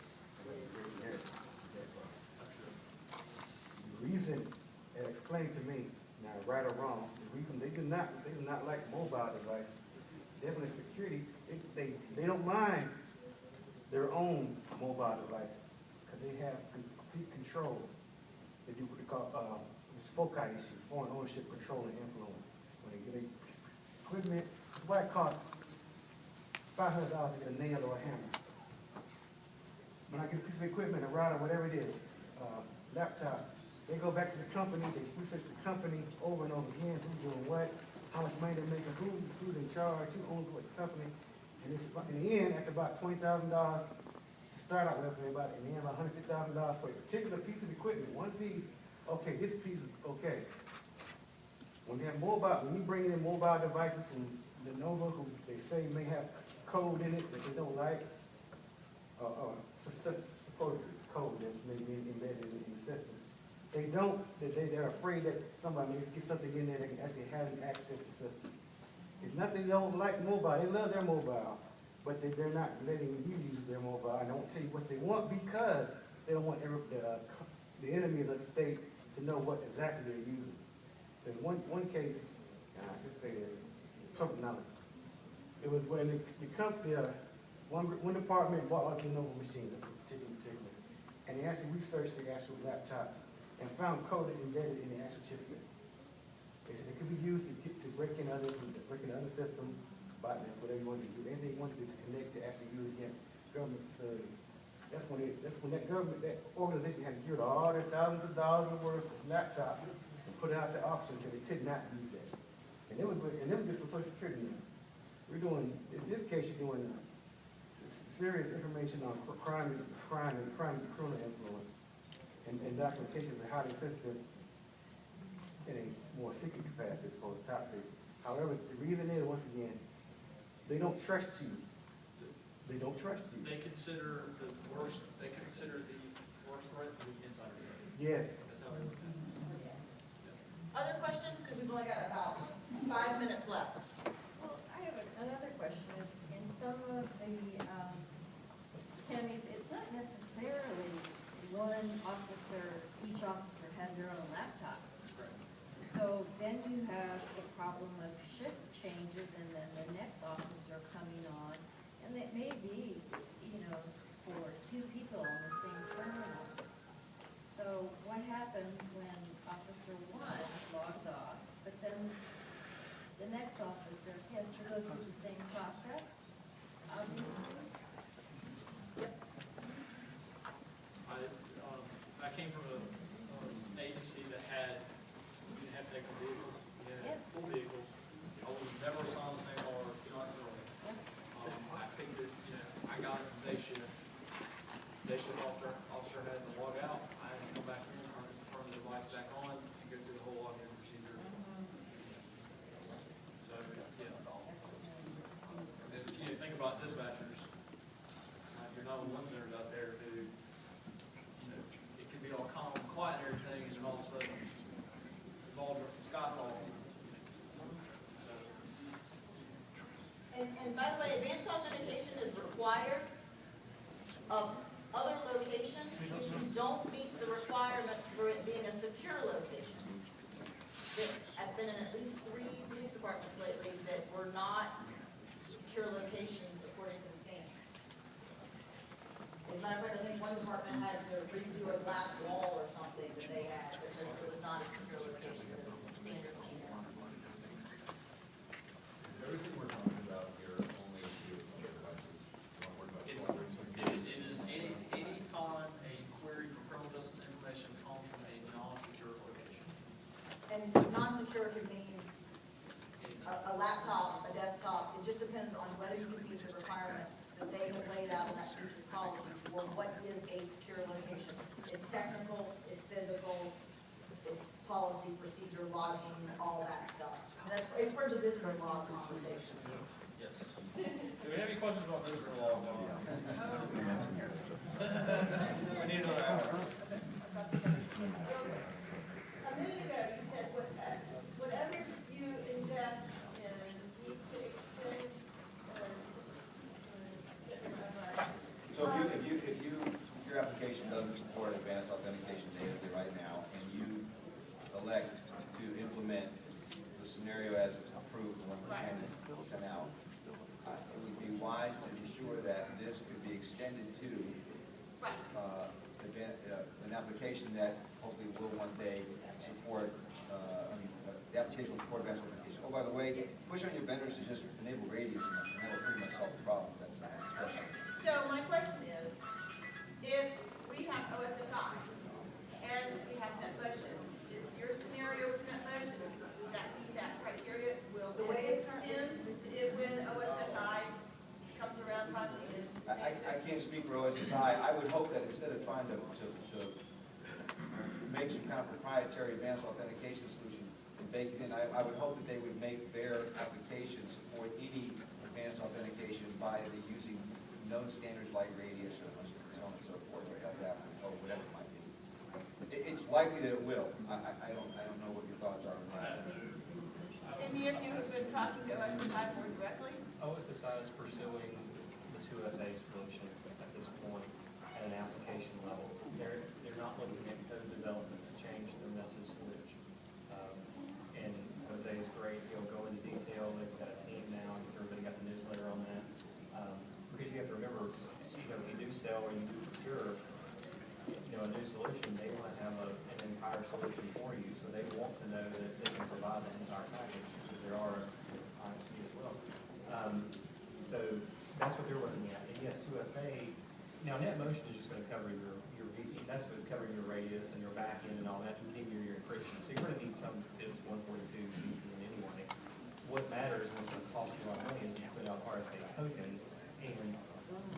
listen and explain to me, now right or wrong, the reason they do not like mobile devices, definitely security, they don't mind their own mobile devices, because they have complete control. They do what they call, this FOCI issue, foreign ownership, control, and influence. When they get equipment, it's why it costs $500 to get a nail or a hammer. When I get a piece of equipment, a router, whatever it is, laptop, they go back to the company, they research the company over and over again, who's doing what, how much money they're making, who's in charge, who owns what company. And it's, in the end, after about $20,000 to start out with, about in the end, about $150,000 for a particular piece of equipment, one piece, okay, this piece is okay. When they have when you bring in mobile devices from Lenovo, who they say may have code in it that they don't like, supposed code that's maybe embedded in the system. They're afraid that somebody may get something in there that can actually have an access to the system. It's nothing they don't like mobile. They love their mobile, but they're not letting you use their mobile. And I won't tell you what they want because they don't want the enemy of the state to know what exactly they're using. So in one case, and I should say that, public knowledge, it was when the company, one department bought a Lenovo machine, particular, and they actually researched the actual laptop and found code embedded in the actual chipset. They said it could be used to break in other systems, botnets, whatever you want to do, anything you want to do to connect to actually use against government facilities. That's when that organization had to give all their thousands of dollars worth of laptops and put it out to auction because they could not use that. And it was just for Social Security now. We're doing, in this case, you're doing serious information on crime and criminal influence and documentation of how they sensitive in a more secret capacity for the top secret. However, the reason is, once again, they don't trust you. They don't trust you. They consider the worst threat to the insider. Yes. That's how they look at it. Other questions? Because we've only got about 5 minutes left. Well, I have another question. Is in some of the counties, it's not necessarily each officer has their own laptop. So then you have the problem of shift changes and then the next officer coming on, and it may be, for 2 people on the same terminal. So what happens when Officer 1 logs off, but then the next officer has to go through the same process, obviously? I came from an agency that you didn't have to take vehicles, you had full vehicles. I was never assigned the same car, I picked it, I got it from day shift. Day shift officer had to log out. I had to come back in, turn the device back on, and go through the whole login procedure. So, yeah. And if you think about dispatchers, your 911 centers out there who, it can be all calm and quiet and everything, and then all of a sudden, the ball from Scott falls. So. And by the way, advanced authentication is required of other locations if you don't meet the requirements for it being a secure location. I've been in at least 3 police departments lately that were not secure locations according to the standards. As a matter of fact, I think one department had to redo a glass wall or something that they had because it was not a secure location that the standards anymore. Everything we're talking about here only deals with devices. It is any time a query for criminal justice information comes from a non-secure location. And non-secure could mean a laptop, a desktop. It just depends on whether you meet the requirements that they have laid out in that CJIS policy for what is a secure location. It's technical, it's physical, it's policy, procedure, logging, all that stuff. It's part of the visitor law conversation. Yes. Do we have any questions about visitor law? We need another hour. A minute ago, you said whatever you invest in needs to extend. So if your application doesn't support advanced authentication natively right now, and you scenario as approved, the one that Shannon sent out, it would be wise to be sure that this could be extended to an application that hopefully will one day support, the application will support advanced authentication. Oh, by the way, push on your vendors to just enable radius, and that will pretty much solve the problem. That's my question. So my question is, if we have OSSI and we have that motion, is your scenario with that motion, does that meet that criteria? Will the way it's currently, when OSSI comes around finally? I can't speak for OSSI. I would hope that instead of trying to make some kind of proprietary advanced authentication solution and bake it in, I would hope that they would make their application support any advanced authentication by using known standards like radius or so on and so forth, or LDAP, or whatever it might be. It's likely that it will. I don't know what your thoughts are on that. Any of you have been talking to OSSI more directly? OSSI is pursuing the 2SA solution at this point at an application level. They're not looking at code development to change their message switch. And Jose is great. He'll go into detail. They've got a team now. Everybody got the newsletter on that. Because you have to remember, if you do sell or you do procure, a new solution, they want to have an entire solution for you. So they want to know that they can provide the entire package, because there are ISP as well. So that's what they're looking at. And yes, 2FA, now net motion is just going to cover your VPN. That's what's covering your radius and your backend and all that, and give you your encryption. So you're going to need some FIPS 142 VPN anyway. What matters and what's going to cost you a lot of money is to put out RSA tokens, and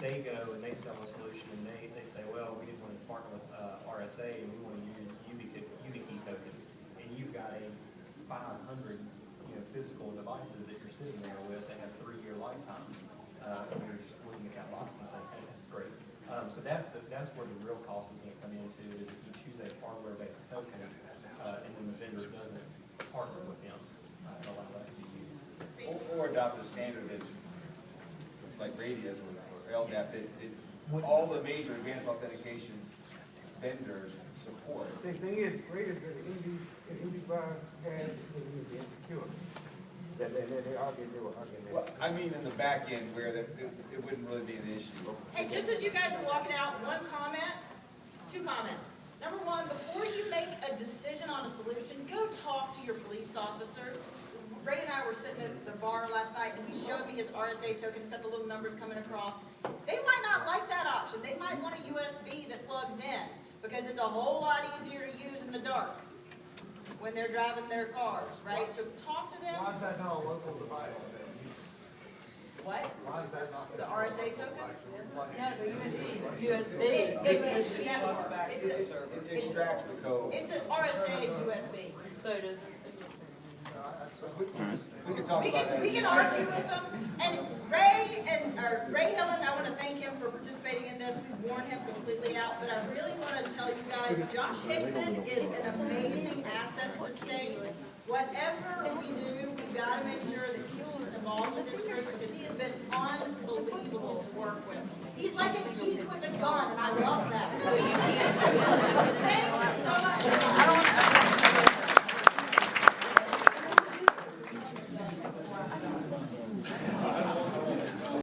they go and they sell a solution, and they say, well, we didn't want to partner with RSA, and we want to use YubiKey tokens, and you've got a 500 physical devices that you're sitting there with that have 3-year lifetime. And you're just looking at that box and saying, hey, that's great. So that's where the real cost is going to come into, is if you choose a hardware-based token, and then the vendor doesn't partner with them, and allow that to be used. Or adopt a standard that's like Radius or LDAP that all the major advanced authentication vendors support. The thing is, greater than the ND5 has the insecure. They will argue. Well, I mean in the back end where it wouldn't really be an issue. Hey, just as you guys are walking out, two comments. Number one, before you make a decision on a solution, go talk to your police officers. Ray and I were sitting at the bar last night, and he showed me his RSA token. It's got the little numbers coming across. They might not like that option. They might want a USB that plugs in, because it's a whole lot easier to use in the dark when they're driving their cars, right? So talk to them. Why is that not a local device? What? Why is that not? The RSA token? No, the USB. It extracts the code. It's an RSA USB. So does. We can talk about that. We can argue with them. And Ray Hillen, I want to thank him for participating in this. We've worn him completely out, but I really want to tell you guys, Josh Hickman is an amazing asset to the state. Whatever we do, we've got to make sure that he's involved with this group, because he has been unbelievable to work with. He's like a geek with a gun, and I love that.